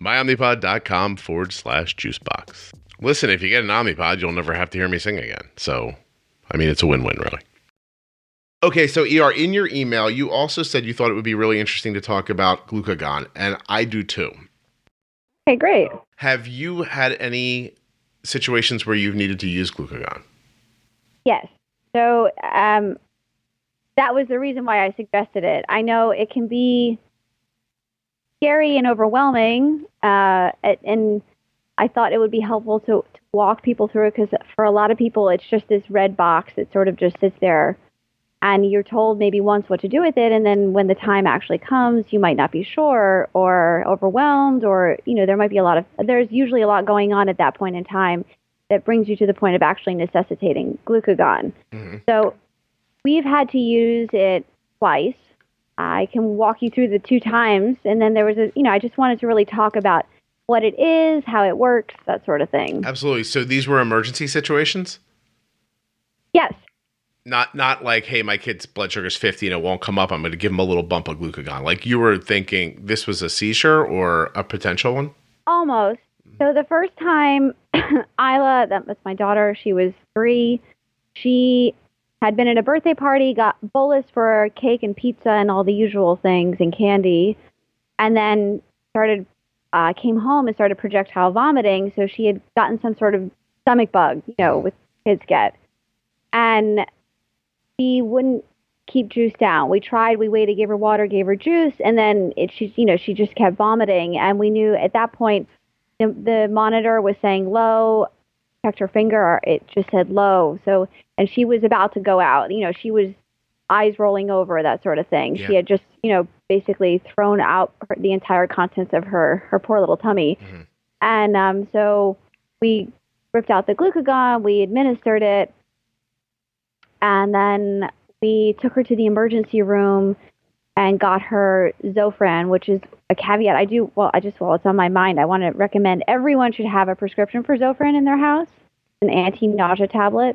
[SPEAKER 1] myomnipod.com/juicebox. Listen, if you get an Omnipod, you'll never have to hear me sing again. So, it's a win-win, really. Okay, so ER, in your email, you also said you thought it would be really interesting to talk about glucagon, and I do too.
[SPEAKER 2] Okay, great.
[SPEAKER 1] Have you had any situations where you've needed to use glucagon?
[SPEAKER 2] Yes. So that was the reason why I suggested it. I know it can be scary and overwhelming, and I thought it would be helpful to walk people through it, because for a lot of people, it's just this red box that sort of just sits there, and you're told maybe once what to do with it, and then when the time actually comes, you might not be sure or overwhelmed, or, there's usually a lot going on at that point in time that brings you to the point of actually necessitating glucagon. Mm-hmm. So we've had to use it twice. I can walk you through the 2 times, and then there was I just wanted to really talk about what it is, how it works, that sort of thing.
[SPEAKER 1] Absolutely. So these were emergency situations?
[SPEAKER 2] Yes.
[SPEAKER 1] Not like, hey, my kid's blood sugar's 50 and it won't come up, I'm going to give him a little bump of glucagon. Like, you were thinking this was a seizure or a potential one?
[SPEAKER 2] Almost. So the first time, Isla, that was my daughter, she was 3. She had been at a birthday party, got bolus for cake and pizza and all the usual things and candy, and then came home and started projectile vomiting. So she had gotten some sort of stomach bug, with kids get. And she wouldn't keep juice down. We tried, we waited, gave her water, gave her juice, and then she just kept vomiting. And we knew at that point, the monitor was saying low, checked her finger, it just said low. So, and she was about to go out. She was eyes rolling over, that sort of thing. Yeah. She had just, basically thrown out the entire contents of her poor little tummy. Mm-hmm. And so we ripped out the glucagon, we administered it, and then we took her to the emergency room and got her Zofran, which is a caveat. It's on my mind. I want to recommend everyone should have a prescription for Zofran in their house, an anti-nausea tablet.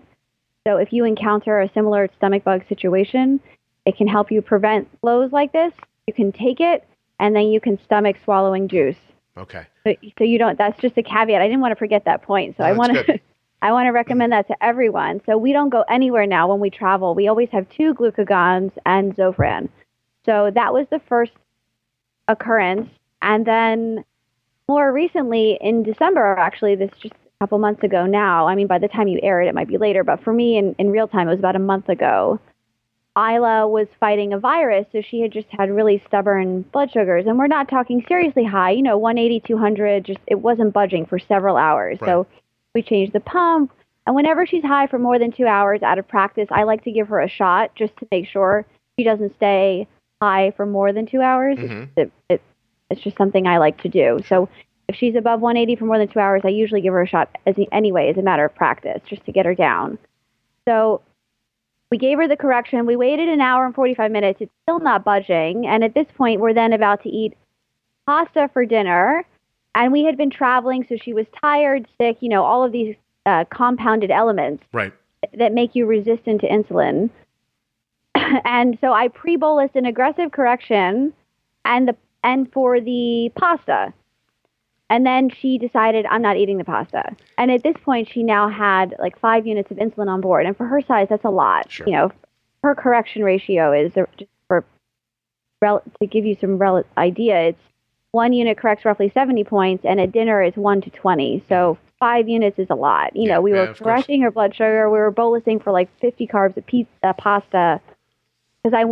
[SPEAKER 2] So if you encounter a similar stomach bug situation, it can help you prevent flows like this. You can take it, and then you can stomach swallowing juice.
[SPEAKER 1] Okay.
[SPEAKER 2] So you don't. That's just a caveat. I didn't want to forget that point. So I want to recommend that to everyone. So we don't go anywhere now when we travel. We always have 2 glucagons and Zofran. So that was the first occurrence. And then more recently in December, actually, this just a couple months ago now. I mean, by the time you air it, it might be later. But for me, in real time, it was about a month ago. Isla was fighting a virus, so she had just had really stubborn blood sugars. And we're not talking seriously high, 180, 200, just it wasn't budging for several hours. Right. So we changed the pump. And whenever she's high for more than 2 hours out of practice, I like to give her a shot just to make sure she doesn't stay high for more than 2 hours. Mm-hmm. It's just something I like to do. So if she's above 180 for more than 2 hours, I usually give her a shot anyway as a matter of practice, just to get her down. So we gave her the correction. We waited an hour and 45 minutes. It's still not budging. And at this point, we're then about to eat pasta for dinner. And we had been traveling, so she was tired, sick, all of these compounded elements that make you resistant to insulin. And so I pre-bolused an aggressive correction and for the pasta. And then she decided, I'm not eating the pasta. And at this point, she now had like 5 units of insulin on board. And for her size, that's a lot. Sure. Her correction ratio is, just to give you some idea, it's 1 unit corrects roughly 70 points, and at dinner is 1 to 20. So 5 units is a lot. We were correcting her blood sugar. We were bolusing for like 50 carbs of pasta. Because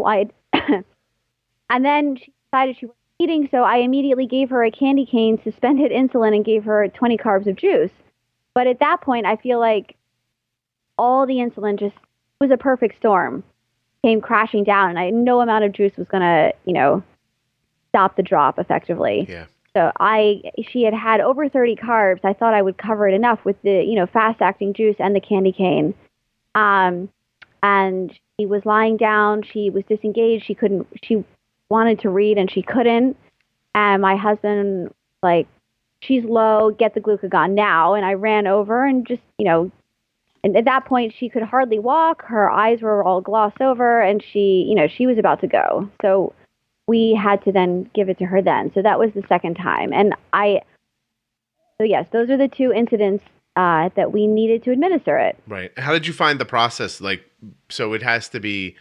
[SPEAKER 2] and then she decided she wasn't eating, so I immediately gave her a candy cane, suspended insulin, and gave her 20 carbs of juice. But at that point, I feel like all the insulin just was a perfect storm, came crashing down, and no amount of juice was going to, stop the drop effectively. Yeah. So she had over 30 carbs. I thought I would cover it enough with the, fast-acting juice and the candy cane. And she was lying down. She was disengaged. She wanted to read and she couldn't. And my husband, she's low, get the glucagon now. And I ran over and just, and at that point she could hardly walk. Her eyes were all glossed over and she was about to go. So we had to then give it to her then. So that was the second time. And so yes, those are the two incidents that we needed to administer it. Right.
[SPEAKER 1] How did you find the process? So it has to be,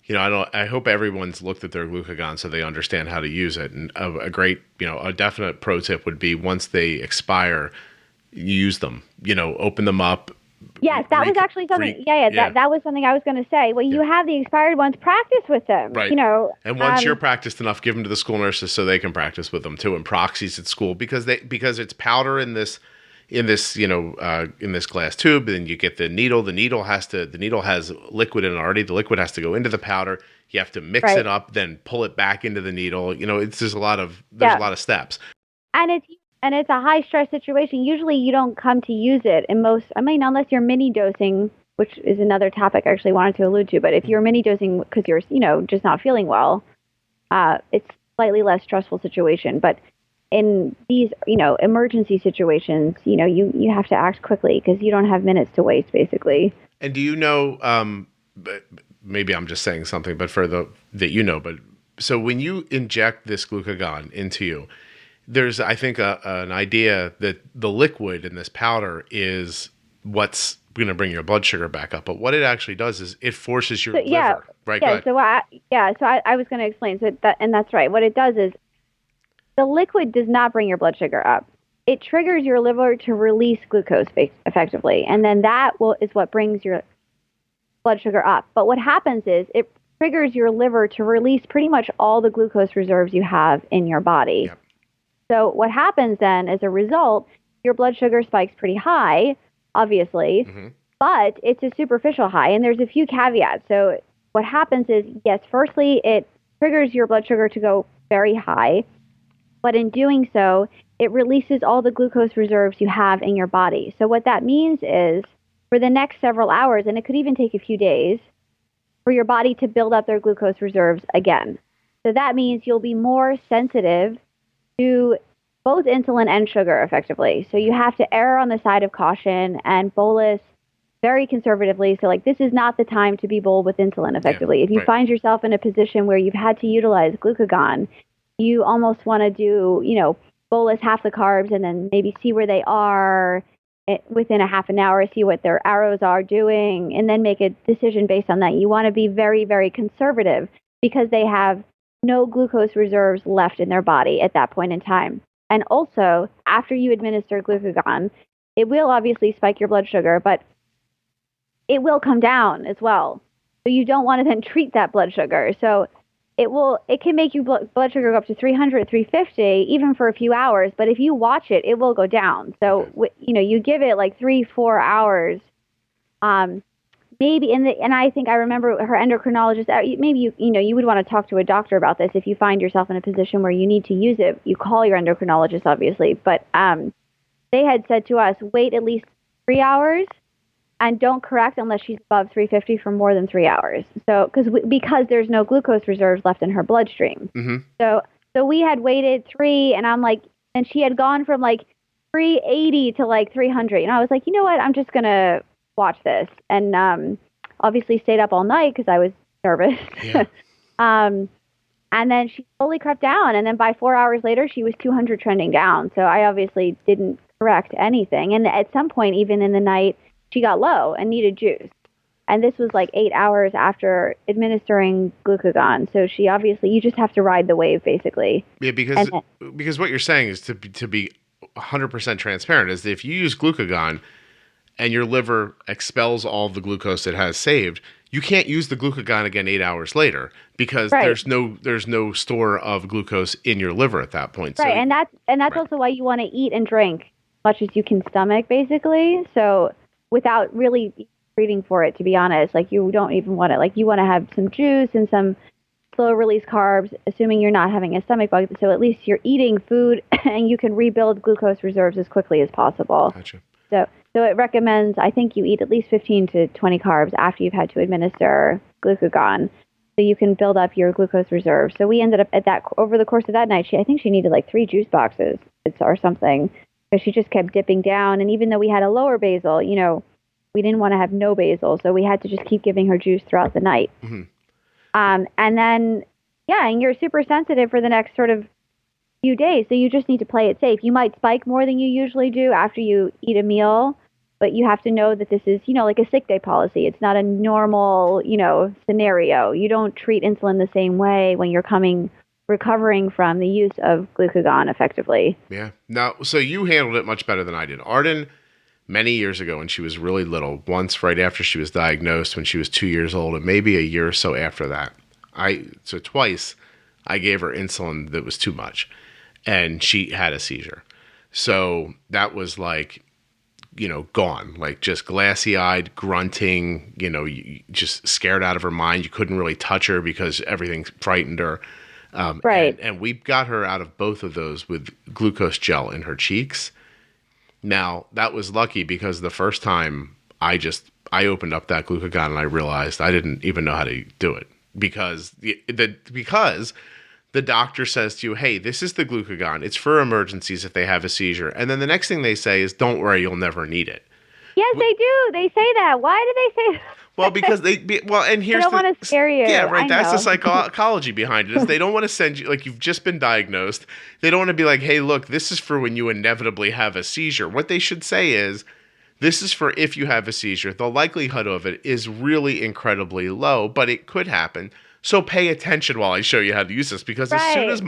[SPEAKER 1] I hope everyone's looked at their glucagon so they understand how to use it. And a great, a definite pro tip would be once they expire, use them, open them up.
[SPEAKER 2] Yes, that was actually something. That was something I was going to say. Well, you have the expired ones, practice with them.
[SPEAKER 1] Right. And once you're practiced enough, give them to the school nurses so they can practice with them too, and proxies at school because it's powder in this glass tube. Then you get the needle. The needle has liquid in it already. The liquid has to go into the powder. You have to mix it up, then pull it back into the needle. There's a lot of steps.
[SPEAKER 2] And it's a high stress situation. Usually you don't come to use it unless you're mini dosing, which is another topic I actually wanted to allude to. But if you're mini dosing because you're, just not feeling well, it's slightly less stressful situation. But in these, emergency situations, you have to act quickly because you don't have minutes to waste, basically.
[SPEAKER 1] And do you know, maybe I'm just saying something, but but so when you inject this glucagon into you, there's, I think, an idea that the liquid in this powder is what's going to bring your blood sugar back up. But what it actually does is it forces your liver. Right.
[SPEAKER 2] Yeah. So I was going to explain. So that's right. What it does is the liquid does not bring your blood sugar up. It triggers your liver to release glucose effectively, and then that is what brings your blood sugar up. But what happens is it triggers your liver to release pretty much all the glucose reserves you have in your body. Yep. So what happens then, as a result, your blood sugar spikes pretty high, obviously, but it's a superficial high, and there's a few caveats. So what happens is, yes, firstly, it triggers your blood sugar to go very high, but in doing so, it releases all the glucose reserves you have in your body. So what that means is, for the next several hours, and it could even take a few days, for your body to build up their glucose reserves again. So that means you'll be more sensitive to both insulin and sugar effectively. So you have to err on the side of caution and bolus very conservatively. So this is not the time to be bold with insulin effectively. If you find yourself in a position where you've had to utilize glucagon, you almost want to do, bolus half the carbs and then maybe see where they are within a half an hour, see what their arrows are doing, and then make a decision based on that. You want to be very, very conservative because they have no glucose reserves left in their body at that point in time. And also, after you administer glucagon, it will obviously spike your blood sugar, but it will come down as well. So you don't want to then treat that blood sugar. So it can make you blood sugar go up to 300, 350, even for a few hours. But if you watch it, it will go down. So, you give it like 3-4 hours, maybe and I think I remember her endocrinologist, maybe you would want to talk to a doctor about this if you find yourself in a position where you need to use it. You call your endocrinologist, obviously. But they had said to us, wait at least 3 hours. And don't correct unless she's above 350 for more than 3 hours. So, because there's no glucose reserves left in her bloodstream.
[SPEAKER 1] Mm-hmm.
[SPEAKER 2] So we had waited 3, and I'm like, and she had gone from like 380 to like 300. And I was like, you know what? I'm just gonna watch this. And obviously stayed up all night because I was nervous.
[SPEAKER 1] Yeah.
[SPEAKER 2] And then she slowly crept down, and then by 4 hours later, she was 200 trending down. So I obviously didn't correct anything. And at some point, even in the night, she got low and needed juice. And this was like 8 hours after administering glucagon. So she obviously, you just have to ride the wave, basically.
[SPEAKER 1] Yeah, because what you're saying is to be 100% transparent is that if you use glucagon and your liver expels all the glucose it has saved, you can't use the glucagon again 8 hours later because there's no store of glucose in your liver at that point.
[SPEAKER 2] Right,
[SPEAKER 1] So,
[SPEAKER 2] and that's also why you want to eat and drink as much as you can stomach, basically. So without really treating for it, to be honest, like you don't even want it. Like you want to have some juice and some slow release carbs, assuming you're not having a stomach bug. So at least you're eating food and you can rebuild glucose reserves as quickly as possible.
[SPEAKER 1] Gotcha.
[SPEAKER 2] So it recommends, I think you eat at least 15 to 20 carbs after you've had to administer glucagon, so you can build up your glucose reserves. So we ended up over the course of that night, I think she needed like 3 juice boxes or something, because she just kept dipping down. And even though we had a lower basal, we didn't want to have no basal, so we had to just keep giving her juice throughout the night.
[SPEAKER 1] Mm-hmm.
[SPEAKER 2] And then, and you're super sensitive for the next sort of few days, so you just need to play it safe. You might spike more than you usually do after you eat a meal, but you have to know that this is, like a sick day policy. It's not a normal, scenario. You don't treat insulin the same way when you're recovering from the use of glucagon effectively.
[SPEAKER 1] Yeah. Now, so you handled it much better than I did. Arden, many years ago when she was really little, once right after she was diagnosed when she was 2 years old, and maybe a year or so after that, twice I gave her insulin that was too much, and she had a seizure. So that was like, gone, like just glassy-eyed, grunting, just scared out of her mind. You couldn't really touch her because everything frightened her.
[SPEAKER 2] Right.
[SPEAKER 1] And we got her out of both of those with glucose gel in her cheeks. Now, that was lucky because the first time I opened up that glucagon and I realized I didn't even know how to do it because the doctor says to you, hey, this is the glucagon. It's for emergencies if they have a seizure. And then the next thing they say is, don't worry, you'll never need it.
[SPEAKER 2] Yes, they do. They say that. Why do they say that?
[SPEAKER 1] Well, because and here's
[SPEAKER 2] they don't want to scare you.
[SPEAKER 1] Yeah, right. That's the
[SPEAKER 2] know.
[SPEAKER 1] psychology behind it. Is they don't want to send you, like, you've just been diagnosed. They don't want to be like, hey, look, this is for when you inevitably have a seizure. What they should say is, this is for if you have a seizure. The likelihood of it is really incredibly low, but it could happen. So pay attention while I show you how to use this, because as soon as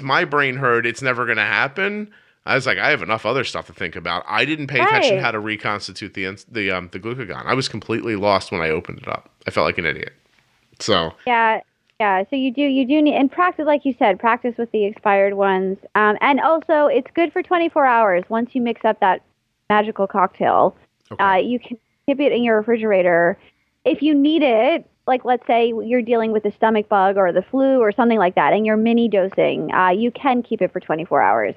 [SPEAKER 1] my brain heard it's never going to happen, I was like, I have enough other stuff to think about. I didn't pay attention how to reconstitute the glucagon. I was completely lost when I opened it up. I felt like an idiot. So
[SPEAKER 2] yeah. So you do need, and practice, like you said, practice with the expired ones. And also, it's good for 24 hours. Once you mix up that magical cocktail, you can keep it in your refrigerator if you need it. Like, let's say you're dealing with a stomach bug or the flu or something like that, and you're mini dosing, you can keep it for 24 hours.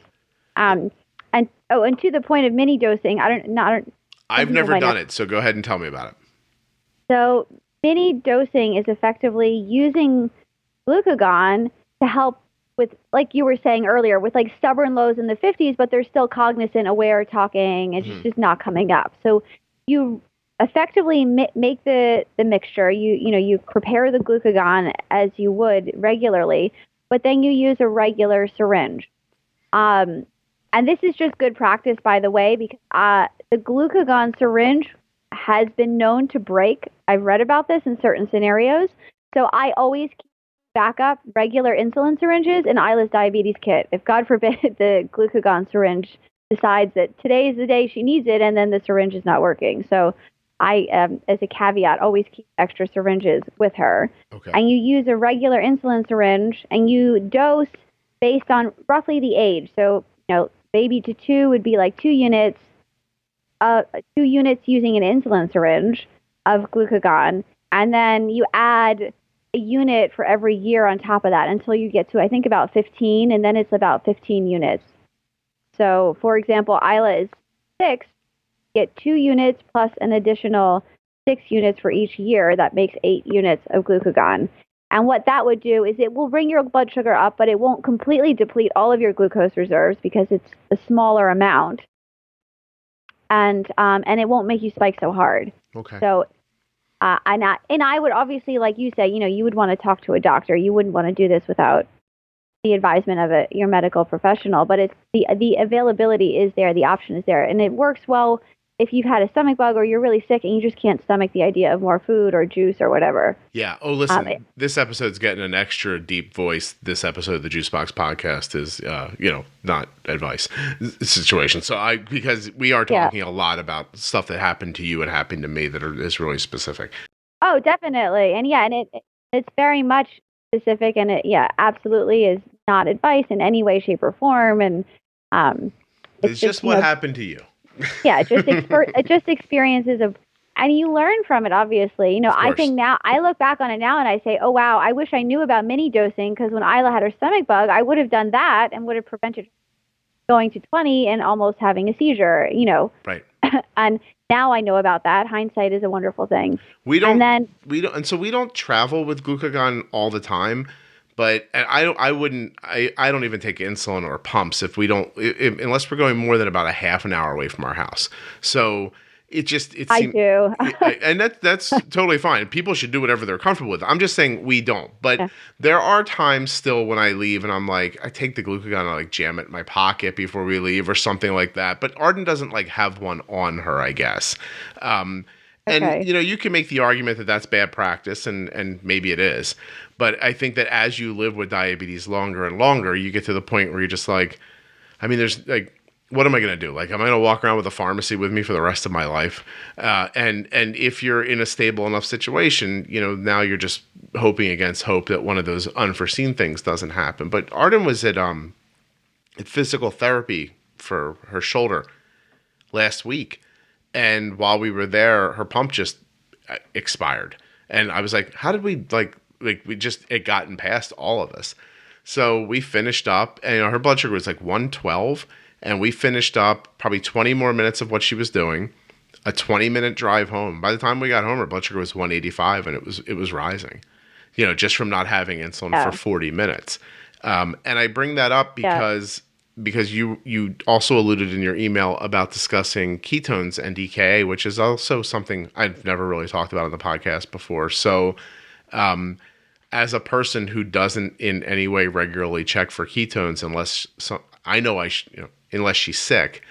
[SPEAKER 2] And to the point of mini dosing,
[SPEAKER 1] I've never done it, so go ahead and tell me about it.
[SPEAKER 2] So mini dosing is effectively using glucagon to help with, like you were saying earlier, with like stubborn lows in the 50s, but they're still cognizant, aware, talking, and just not coming up. So you effectively make the mixture. You prepare the glucagon as you would regularly, but then you use a regular syringe. And this is just good practice, by the way, because the glucagon syringe has been known to break. I've read about this in certain scenarios. So I always keep backup regular insulin syringes in Isla's diabetes kit. If God forbid the glucagon syringe decides that today is the day she needs it and then the syringe is not working. So I, as a caveat, always keep extra syringes with her.
[SPEAKER 1] Okay.
[SPEAKER 2] And you use a regular insulin syringe and you dose based on roughly the age. So, baby to 2 would be like 2 units, 2 units using an insulin syringe of glucagon. And then you add a unit for every year on top of that until you get to, I think, about 15, and then it's about 15 units. So, for example, Isla is 6, get 2 units plus an additional 6 units for each year. That makes 8 units of glucagon. And what that would do is it will bring your blood sugar up, but it won't completely deplete all of your glucose reserves because it's a smaller amount. And it won't make you spike so hard.
[SPEAKER 1] Okay.
[SPEAKER 2] So, and I would obviously, like you say, you would want to talk to a doctor. You wouldn't want to do this without the advisement of your medical professional. But it's the availability is there, the option is there, and it works well if you've had a stomach bug or you're really sick and you just can't stomach the idea of more food or juice or whatever.
[SPEAKER 1] Yeah. Oh, listen, this episode's getting an extra deep voice. This episode of the Juicebox Podcast is, not advice situation. So because we are talking a lot about stuff that happened to you and happened to me that is really specific.
[SPEAKER 2] Oh, definitely. And it's very much specific, and it absolutely is not advice in any way, shape, or form. And
[SPEAKER 1] it's just what happened to you.
[SPEAKER 2] Yeah, just experiences and you learn from it, obviously. I think now, I look back on it now and I say, oh, wow, I wish I knew about mini dosing, because when Isla had her stomach bug, I would have done that and would have prevented going to 20 and almost having a seizure,
[SPEAKER 1] Right.
[SPEAKER 2] And now I know about that. Hindsight is a wonderful thing.
[SPEAKER 1] We don't travel with glucagon all the time. But I don't even take insulin or pumps unless we're going more than about a half an hour away from our house. So I do. And that's totally fine. People should do whatever they're comfortable with. I'm just saying we don't. But there are times still when I leave and I'm like, I take the glucagon and I like jam it in my pocket before we leave or something like that. But Arden doesn't like have one on her, I guess. And you can make the argument that that's bad practice, and maybe it is. But I think that as you live with diabetes longer and longer, you get to the point where you're just like, there's like, what am I going to do? Like, am I going to walk around with a pharmacy with me for the rest of my life? And if you're in a stable enough situation, now you're just hoping against hope that one of those unforeseen things doesn't happen. But Arden was at physical therapy for her shoulder last week. And while we were there, her pump just expired. And I was like, how did we it gotten past all of us. So we finished up, and her blood sugar was like 112. And we finished up probably 20 more minutes of what she was doing, a 20-minute drive home. By the time we got home, her blood sugar was 185, and it was rising, just from not having insulin for 40 minutes. And I bring that up because you also alluded in your email about discussing ketones and DKA, which is also something I've never really talked about on the podcast before. So as a person who doesn't in any way regularly check for ketones, unless she's sick,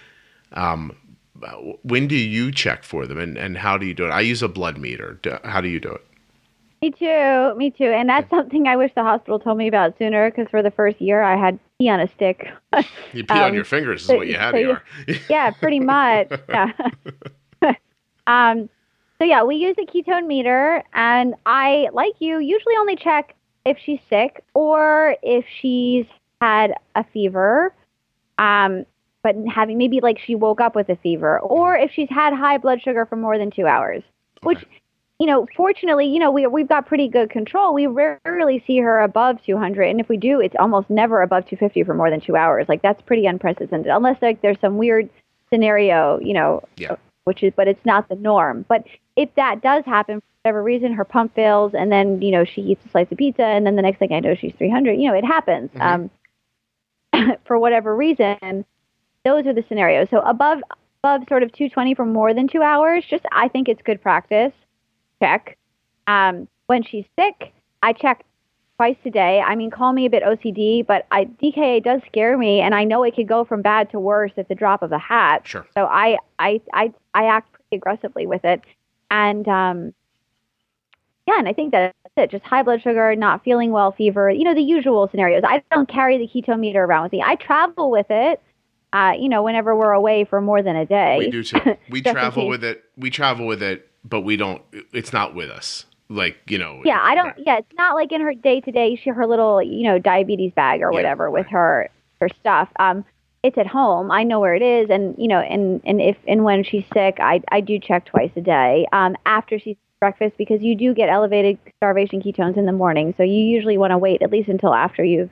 [SPEAKER 1] when do you check for them and how do you do it? I use a blood meter. How do you do it?
[SPEAKER 2] Me too. And that's something I wish the hospital told me about sooner, because for the first year I had pee on a stick.
[SPEAKER 1] You pee on your fingers is what you had here.
[SPEAKER 2] Yeah, pretty much. Yeah. So we use a ketone meter, and I, like you, usually only check if she's sick or if she's had a fever, but having maybe like she woke up with a fever, or if she's had high blood sugar for more than 2 hours, which, fortunately, we've got pretty good control. We rarely see her above 200. And if we do, it's almost never above 250 for more than 2 hours. Like, that's pretty unprecedented, unless there's some weird scenario, but it's not the norm. But if that does happen for whatever reason, her pump fails, and then, she eats a slice of pizza, and then the next thing I know, she's 300. It happens. For whatever reason, those are the scenarios. So above sort of 220 for more than 2 hours, I think it's good practice. Check. When she's sick, I check twice a day. Call me a bit OCD, but DKA does scare me, and I know it could go from bad to worse at the drop of a hat.
[SPEAKER 1] Sure.
[SPEAKER 2] So I act pretty aggressively with it, and Yeah, and I think that's it. Just high blood sugar, not feeling well, fever, the usual scenarios. I don't carry the ketone meter around with me. I travel with it, whenever we're away for more than a day.
[SPEAKER 1] We do too. We travel with it. But we don't, it's not with us. Like,
[SPEAKER 2] Yeah, I don't, yeah, it's not like in her day-to-day, her little, diabetes bag or whatever with her stuff. It's at home. I know where it is. And, and when she's sick, I do check twice a day, after she's breakfast, because you do get elevated starvation ketones in the morning. So you usually want to wait at least until after you've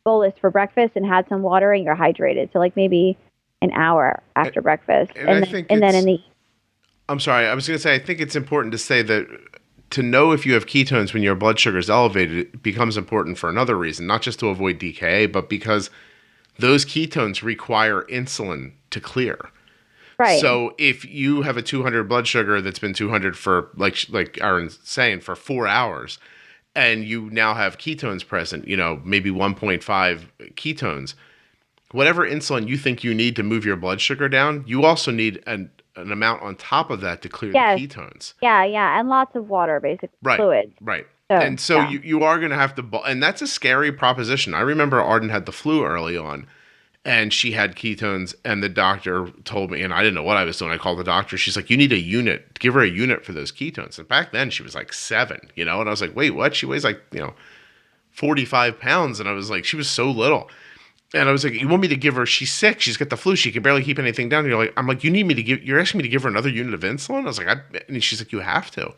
[SPEAKER 2] bolused for breakfast and had some water and you're hydrated. So like maybe an hour after breakfast.
[SPEAKER 1] And then in the... I'm sorry. I was going to say, I think it's important to say that to know if you have ketones when your blood sugar is elevated, it becomes important for another reason, not just to avoid DKA, but because those ketones require insulin to clear.
[SPEAKER 2] Right.
[SPEAKER 1] So if you have a 200 blood sugar that's been 200 for, like Aaron's saying, for 4 hours, and you now have ketones present, maybe 1.5 ketones, whatever insulin you think you need to move your blood sugar down, you also need an amount on top of that to clear the ketones.
[SPEAKER 2] Yeah, and lots of water, basically, fluids.
[SPEAKER 1] Right. So you are going to have to, and that's a scary proposition. I remember Arden had the flu early on, and she had ketones, and the doctor told me, and I didn't know what I was doing. I called the doctor. She's like, you need a unit. Give her a unit for those ketones. And back then, she was like 7, and I was like, wait, what? She weighs like, 45 pounds. And I was like, she was so little. And I was like, you want me to give her, she's sick. She's got the flu. She can barely keep anything down. And I'm like, you're asking me to give her another unit of insulin? I was like, and she's like, you have to.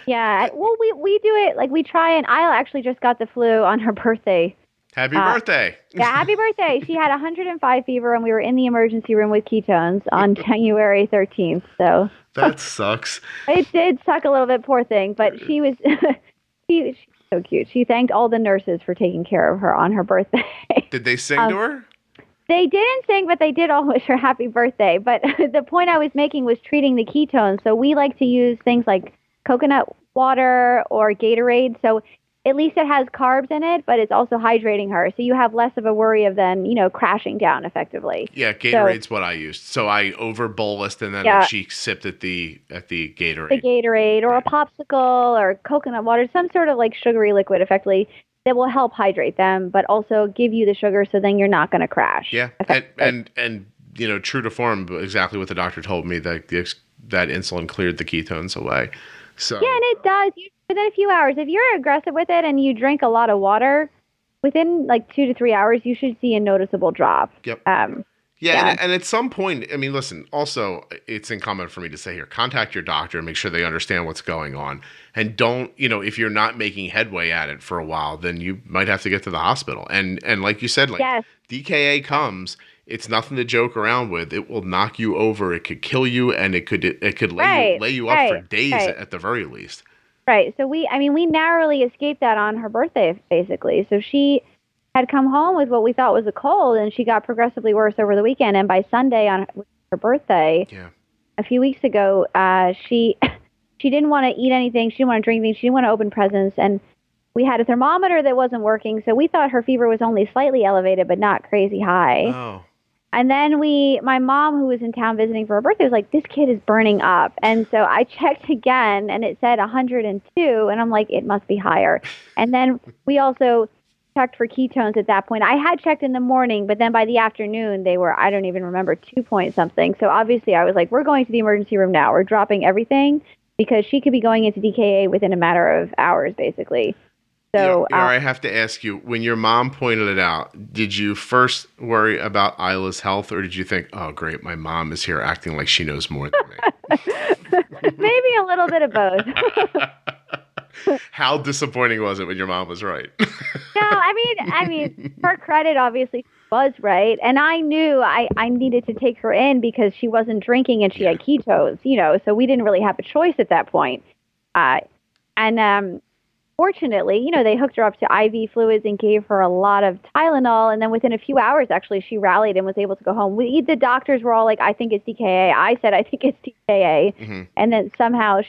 [SPEAKER 2] Yeah. Well, we do it, like we try, and I actually just got the flu on her birthday.
[SPEAKER 1] Happy birthday.
[SPEAKER 2] Yeah, happy birthday. She had 105 fever, and we were in the emergency room with ketones on January 13th. So
[SPEAKER 1] that sucks.
[SPEAKER 2] It did suck a little bit, poor thing, but she was she's so cute. She thanked all the nurses for taking care of her on her birthday.
[SPEAKER 1] Did they sing to her?
[SPEAKER 2] They didn't sing, but they did all wish her happy birthday. But the point I was making was treating the ketones. So we like to use things like coconut water or Gatorade. So at least it has carbs in it, but it's also hydrating her. So you have less of a worry of then, crashing down effectively.
[SPEAKER 1] Yeah, Gatorade's what I used. So I over bolused, and then she sipped at the Gatorade.
[SPEAKER 2] The Gatorade or a popsicle or coconut water, some sort of like sugary liquid effectively that will help hydrate them, but also give you the sugar so then you're not going to crash.
[SPEAKER 1] Yeah, and true to form, exactly what the doctor told me, that insulin cleared the ketones away. So
[SPEAKER 2] yeah, and it does. Within a few hours, if you're aggressive with it and you drink a lot of water, within like 2 to 3 hours, you should see a noticeable drop.
[SPEAKER 1] Yep. Yeah. And at some point, I mean, listen, also, it's incumbent for me to say here, contact your doctor and make sure they understand what's going on. And don't, if you're not making headway at it for a while, then you might have to get to the hospital. And like you said, DKA comes, it's nothing to joke around with. It will knock you over. It could kill you, and it could lay you up for days at the very least.
[SPEAKER 2] Right. So we narrowly escaped that on her birthday, basically. So she had come home with what we thought was a cold, and she got progressively worse over the weekend. And by Sunday on her birthday, a few weeks ago, she didn't want to eat anything. She didn't want to drink anything. She didn't want to open presents. And we had a thermometer that wasn't working, so we thought her fever was only slightly elevated, but not crazy high.
[SPEAKER 1] Oh.
[SPEAKER 2] And then my mom, who was in town visiting for her birthday, was like, this kid is burning up. And so I checked again, and it said 102, and I'm like, it must be higher. And then we also checked for ketones at that point. I had checked in the morning, but then by the afternoon, they were, I don't even remember, 2 point something. So obviously I was like, we're going to the emergency room now. We're dropping everything, because she could be going into DKA within a matter of hours, basically. So
[SPEAKER 1] I have to ask you, when your mom pointed it out, did you first worry about Isla's health, or did you think, oh, great, my mom is here acting like she knows more than me?
[SPEAKER 2] Maybe a little bit of both.
[SPEAKER 1] How disappointing was it when your mom was right?
[SPEAKER 2] No, I mean, her credit obviously was right. And I knew I needed to take her in because she wasn't drinking and she had ketones, so we didn't really have a choice at that point. Fortunately, they hooked her up to IV fluids and gave her a lot of Tylenol. And then within a few hours, actually, she rallied and was able to go home. The doctors were all like, I think it's DKA. I said, I think it's DKA. Mm-hmm. And then somehow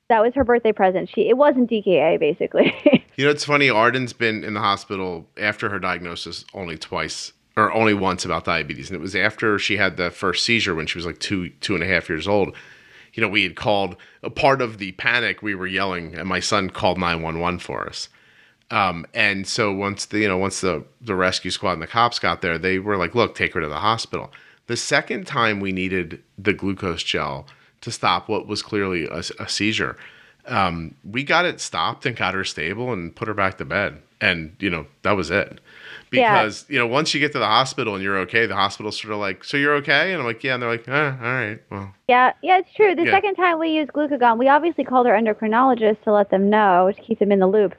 [SPEAKER 2] that was her birthday present. It wasn't DKA, basically.
[SPEAKER 1] It's funny. Arden's been in the hospital after her diagnosis only once about diabetes. And it was after she had the first seizure when she was like 2.5 years old. we had called a part of the panic. We were yelling, and my son called 911 for us. And so once the rescue squad and the cops got there, they were like, "Look, take her to the hospital." The second time we needed the glucose gel to stop what was clearly a seizure, we got it stopped and got her stable and put her back to bed. And, that was it. Because, once you get to the hospital and you're okay, the hospital's sort of like, "So you're okay?" And I'm like, "Yeah." And they're like, all right, well.
[SPEAKER 2] Yeah, it's true. The second time we used glucagon, we obviously called our endocrinologist to let them know, to keep them in the loop.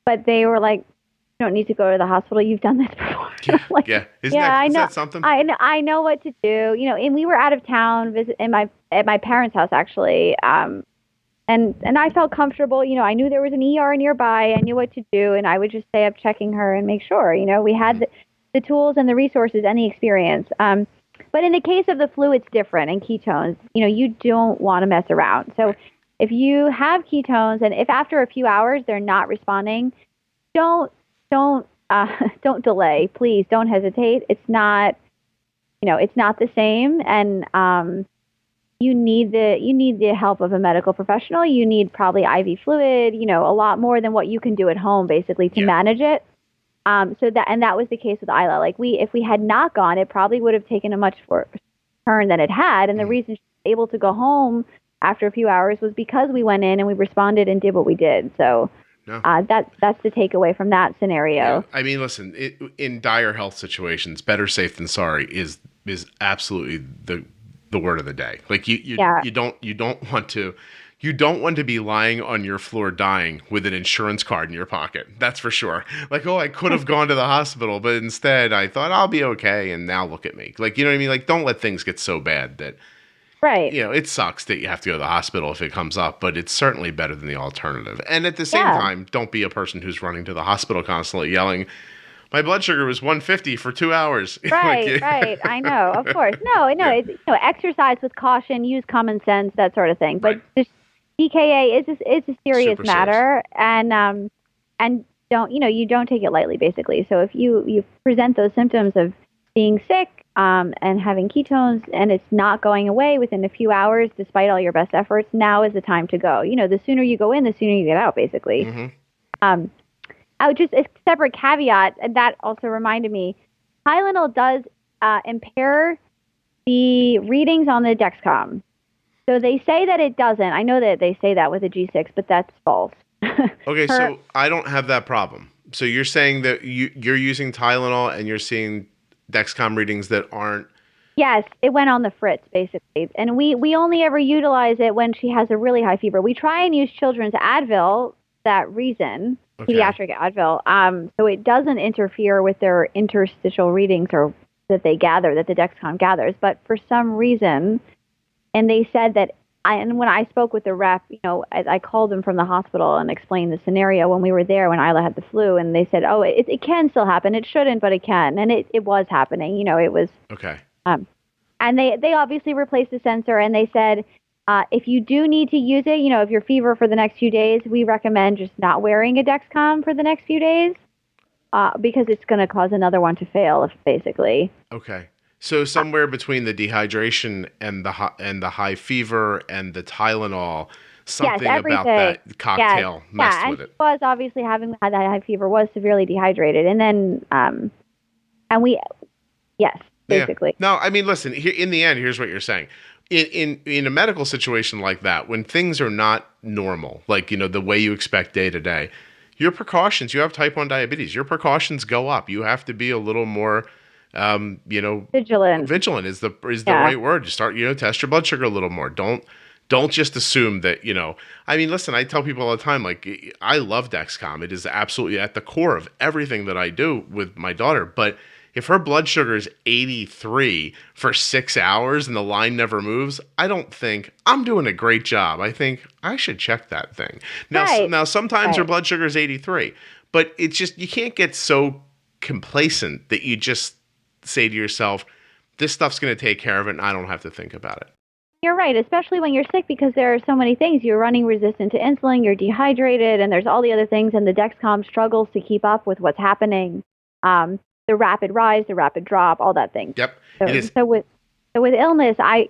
[SPEAKER 2] But they were like, "You don't need to go to the hospital. You've done this before."
[SPEAKER 1] Yeah. Is that something?
[SPEAKER 2] I know what to do. And we were out of town at my parents' house, actually. And I felt comfortable. I knew there was an ER nearby. I knew what to do. And I would just stay up checking her and make sure, we had the tools and the resources and the experience. But in the case of the flu, it's different. And ketones, you don't want to mess around. So if you have ketones and if after a few hours they're not responding, don't delay. Please don't hesitate. It's not the same. And, you need the help of a medical professional. You need probably IV fluid, a lot more than what you can do at home, basically, to manage it. That was the case with Isla. Like if we had not gone, it probably would have taken a much worse turn than it had. And the reason she was able to go home after a few hours was because we went in and we responded and did what we did. So that's the takeaway from that scenario.
[SPEAKER 1] Yeah. I mean, listen, in dire health situations, better safe than sorry is absolutely the word of the day. Like you don't want to be lying on your floor dying with an insurance card in your pocket. That's for sure. Like, I could have gone to the hospital, but instead I thought I'll be okay. And now look at me. Like, you know what I mean? Like, don't let things get so bad that,
[SPEAKER 2] right.
[SPEAKER 1] It sucks that you have to go to the hospital if it comes up, but it's certainly better than the alternative. And at the same time, don't be a person who's running to the hospital constantly yelling, "My blood sugar was 150 for 2 hours."
[SPEAKER 2] Right, right. I know, of course. No. It's, exercise with caution, use common sense, that sort of thing. But this DKA is a serious matter, and don't you don't take it lightly, basically. So if you present those symptoms of being sick and having ketones, and it's not going away within a few hours, despite all your best efforts, now is the time to go. The sooner you go in, the sooner you get out, basically. Mm-hmm. Just a separate caveat, and that also reminded me, Tylenol does impair the readings on the Dexcom. So they say that it doesn't. I know that they say that with a G6, but that's false.
[SPEAKER 1] Okay, so I don't have that problem. So you're saying that you're using Tylenol and you're seeing Dexcom readings that aren't...
[SPEAKER 2] Yes, it went on the fritz, basically. And we only ever utilize it when she has a really high fever. We try and use children's Advil for that reason. Okay. Pediatric Advil, so it doesn't interfere with their interstitial readings or that they gather, that the Dexcom gathers. But for some reason, and they said that, when I spoke with the rep, I called them from the hospital and explained the scenario when we were there when Isla had the flu, and they said, it can still happen. It shouldn't, but it can, and it was happening. It was
[SPEAKER 1] okay.
[SPEAKER 2] And they obviously replaced the sensor, and they said, if you do need to use it, if you're fever for the next few days, we recommend just not wearing a Dexcom for the next few days because it's going to cause another one to fail, basically.
[SPEAKER 1] Okay. So somewhere between the dehydration and the high fever and the Tylenol, something about that cocktail messed with it.
[SPEAKER 2] She was obviously having had that high fever, was severely dehydrated. And then, basically.
[SPEAKER 1] Yeah. No, I mean, listen, here, in the end, here's what you're saying. In a medical situation like that, when things are not normal, like, the way you expect day to day, your precautions, you have type 1 diabetes, your precautions go up. You have to be a little more,
[SPEAKER 2] vigilant.
[SPEAKER 1] Vigilant is the right word. You start, test your blood sugar a little more. Don't just assume that, I mean, listen, I tell people all the time, like, I love Dexcom. It is absolutely at the core of everything that I do with my daughter. But if her blood sugar is 83 for 6 hours and the line never moves, I don't think I'm doing a great job. I think I should check that thing. Now sometimes her blood sugar is 83, but it's just, you can't get so complacent that you just say to yourself, this stuff's going to take care of it and I don't have to think about it.
[SPEAKER 2] You're right, especially when you're sick, because there are so many things. You're running resistant to insulin, you're dehydrated, and there's all the other things, and the Dexcom struggles to keep up with what's happening. The rapid rise, the rapid drop, all that thing.
[SPEAKER 1] Yep,
[SPEAKER 2] it is. So with illness, I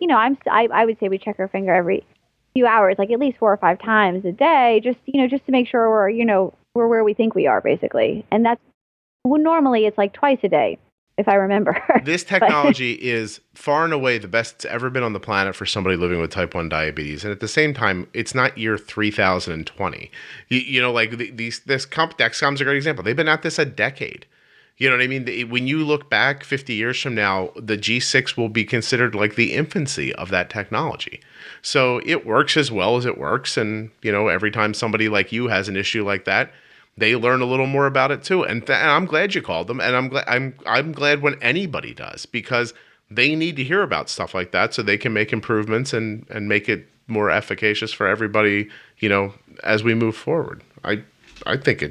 [SPEAKER 2] would say we check our finger every few hours, like at least 4 or 5 times a day, just to make sure we're where we think we are, basically. And that's, well, normally it's like twice a day, if I remember.
[SPEAKER 1] This technology is far and away the best it's ever been on the planet for somebody living with type 1 diabetes. And at the same time, it's not year 3020. Dexcom's a great example. They've been at this a decade. You know what I mean? When you look back 50 years from now, the G6 will be considered like the infancy of that technology. So it works as well as it works. And, every time somebody like you has an issue like that, they learn a little more about it too. And I'm glad you called them. And I'm glad when anybody does, because they need to hear about stuff like that so they can make improvements and make it more efficacious for everybody, as we move forward. I think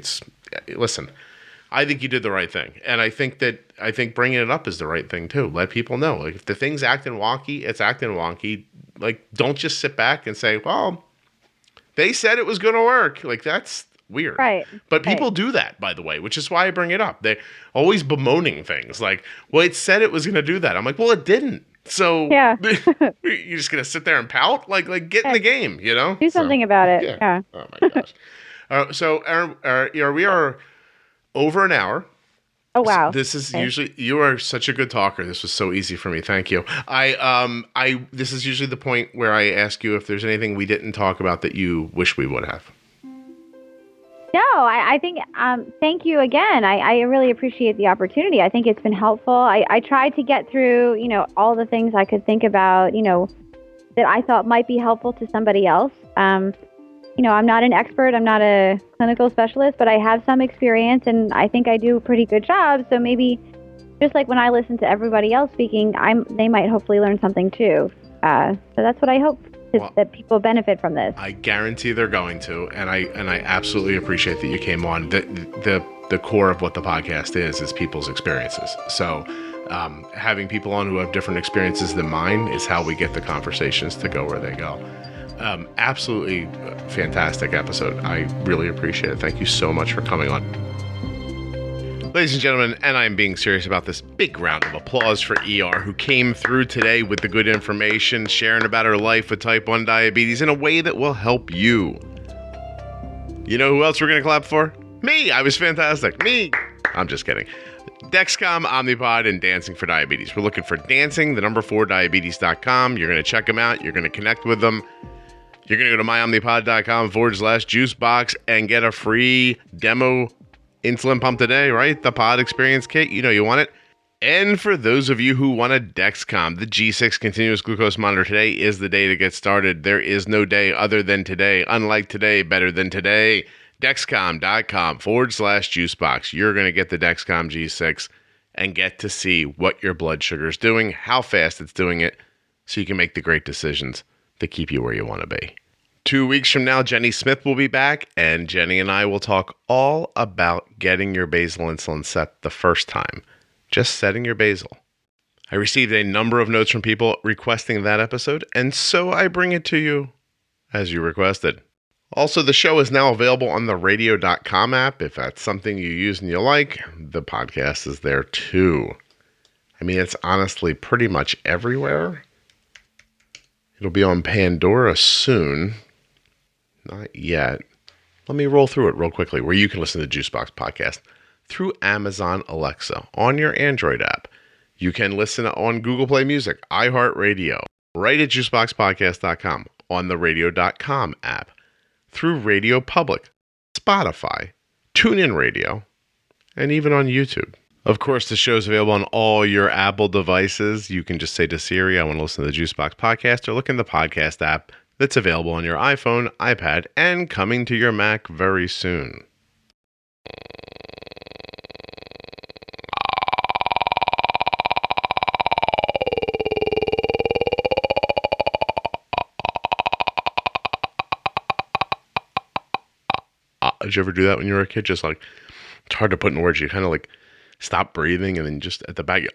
[SPEAKER 1] listen, I think you did the right thing. And I think bringing it up is the right thing too. Let people know, like, if the thing's acting wonky, it's acting wonky. Like, don't just sit back and say, well, they said it was going to work. Like, that's weird.
[SPEAKER 2] Right.
[SPEAKER 1] But people do that, by the way, which is why I bring it up. They're always bemoaning things like, well, it said it was going to do that. I'm like, well, it didn't. So
[SPEAKER 2] yeah.
[SPEAKER 1] You're just going to sit there and pout? Like get in the game,
[SPEAKER 2] Do something about it. Yeah.
[SPEAKER 1] Oh my gosh. So Aaron, we are over an hour.
[SPEAKER 2] Oh wow!
[SPEAKER 1] This is usually, you are such a good talker. This was so easy for me. Thank you. This is usually the point where I ask you if there's anything we didn't talk about that you wish we would have.
[SPEAKER 2] No, I think, thank you again. I really appreciate the opportunity. I think it's been helpful. I tried to get through, all the things I could think about, that I thought might be helpful to somebody else. I'm not an expert. I'm not a clinical specialist, but I have some experience, and I think I do a pretty good job. So maybe just like when I listen to everybody else speaking, they might hopefully learn something too. So that's what I hope, that people benefit from this.
[SPEAKER 1] I guarantee they're going to, and I absolutely appreciate that you came on. The core of what the podcast is people's experiences. So having people on who have different experiences than mine is how we get the conversations to go where they go. Absolutely fantastic episode. I really appreciate it. Thank you so much for coming on. Ladies and gentlemen, and I'm being serious about this, big round of applause for ER, who came through today with the good information, sharing about her life with type 1 diabetes in a way that will help you. You know who else we're going to clap for? Me! I was fantastic. Me! I'm just kidding. Dexcom, Omnipod, and Dancing for Diabetes. We're looking for dancing, 4diabetes.com. You're going to check them out. You're going to connect with them. You're going to go to myomnipod.com/juicebox and get a free demo insulin pump today, right? The pod experience kit. You want it. And for those of you who want a Dexcom, the G6 continuous glucose monitor, today is the day to get started. There is no day other than today. Unlike today, better than today. Dexcom.com/juicebox. You're going to get the Dexcom G6 and get to see what your blood sugar is doing, how fast it's doing it, so you can make the great decisions that keep you where you want to be. 2 weeks from now, Jenny Smith will be back, and Jenny and I will talk all about getting your basal insulin set the first time. Just setting your basal. I received a number of notes from people requesting that episode, and so I bring it to you as you requested. Also, the show is now available on the radio.com app. If that's something you use and you like, the podcast is there too. I mean, it's honestly pretty much everywhere. It'll be on Pandora soon. Not yet. Let me roll through it real quickly, where you can listen to the Juicebox Podcast through Amazon Alexa on your Android app. You can listen on Google Play Music, iHeartRadio, right at juiceboxpodcast.com, on the radio.com app, through Radio Public, Spotify, TuneIn Radio, and even on YouTube. Of course, the show's available on all your Apple devices. You can just say to Siri, I want to listen to the Juicebox Podcast, or look in the podcast app that's available on your iPhone, iPad, and coming to your Mac very soon. Did you ever do that when you were a kid? Just like, it's hard to put in words. You kind of like stop breathing, and then just at the back, you,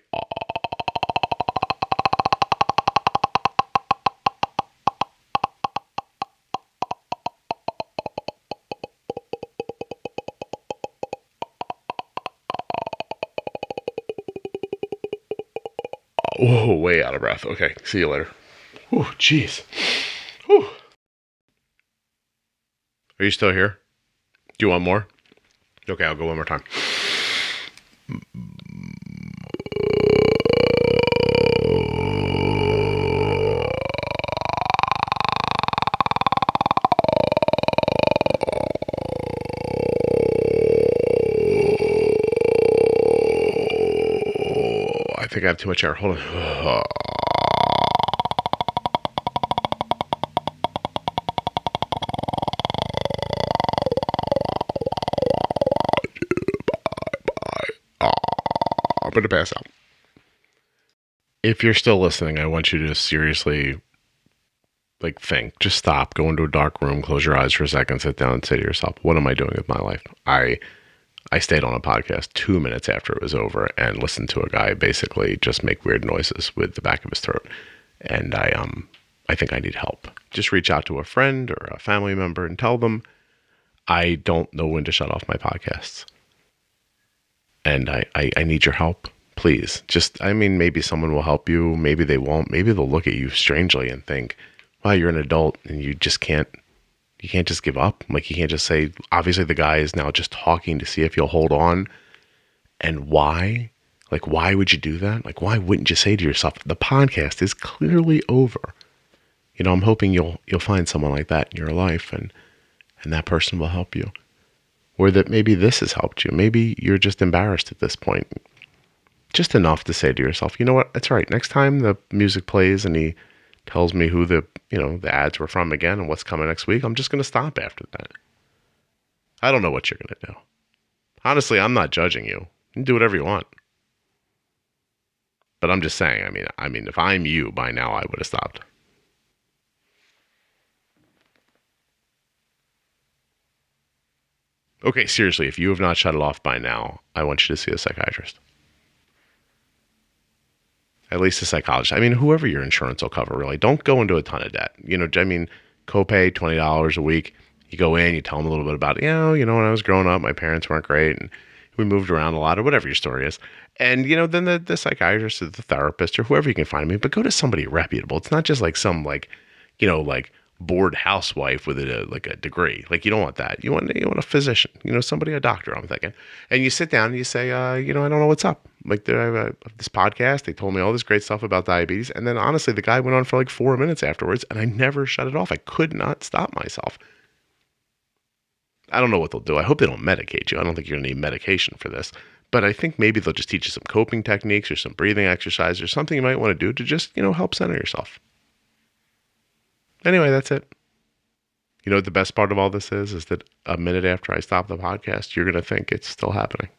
[SPEAKER 1] oh, way out of breath. Okay, see you later. Oh, jeez. Are you still here? Do you want more? Okay, I'll go one more time. I think I have too much air. Hold on. I'm going to pass out. If you're still listening, I want you to seriously, think. Just stop. Go into a dark room, close your eyes for a second, sit down and say to yourself, what am I doing with my life? I stayed on a podcast 2 minutes after it was over and listened to a guy basically just make weird noises with the back of his throat. And I think I need help. Just reach out to a friend or a family member and tell them I don't know when to shut off my podcasts. And I need your help. Please. Maybe someone will help you. Maybe they won't. Maybe they'll look at you strangely and think, wow, you're an adult and you can't just give up. You can't just say, obviously the guy is now just talking to see if you'll hold on. And why? Why would you do that? Why wouldn't you say to yourself, the podcast is clearly over? I'm hoping you'll find someone like that in your life and that person will help you. Or that maybe this has helped you. Maybe you're just embarrassed at this point. Just enough to say to yourself, you know what? That's right. Next time the music plays and he tells me who the ads were from again and what's coming next week, I'm just going to stop after that. I don't know what you're going to do. Honestly, I'm not judging you. You can do whatever you want. But I'm just saying, if I'm you by now, I would have stopped. Okay, seriously, if you have not shut it off by now, I want you to see a psychiatrist. At least a psychologist. Whoever your insurance will cover, really. Don't go into a ton of debt. Copay, $20 a week. You go in, you tell them a little bit about it. When I was growing up, my parents weren't great, and we moved around a lot, or whatever your story is. And, then the psychiatrist or the therapist or whoever you can find me, but go to somebody reputable. It's not just some bored housewife with a degree. You don't want that. You want a physician, somebody, a doctor, I'm thinking. And you sit down and you say, I don't know what's up. I have this podcast. They told me all this great stuff about diabetes. And then honestly, the guy went on for 4 minutes afterwards and I never shut it off. I could not stop myself. I don't know what they'll do. I hope they don't medicate you. I don't think you're going to need medication for this. But I think maybe they'll just teach you some coping techniques or some breathing exercise or something you might want to do to just, help center yourself. Anyway, that's it. You know what the best part of all this is that a minute after I stop the podcast, you're going to think it's still happening.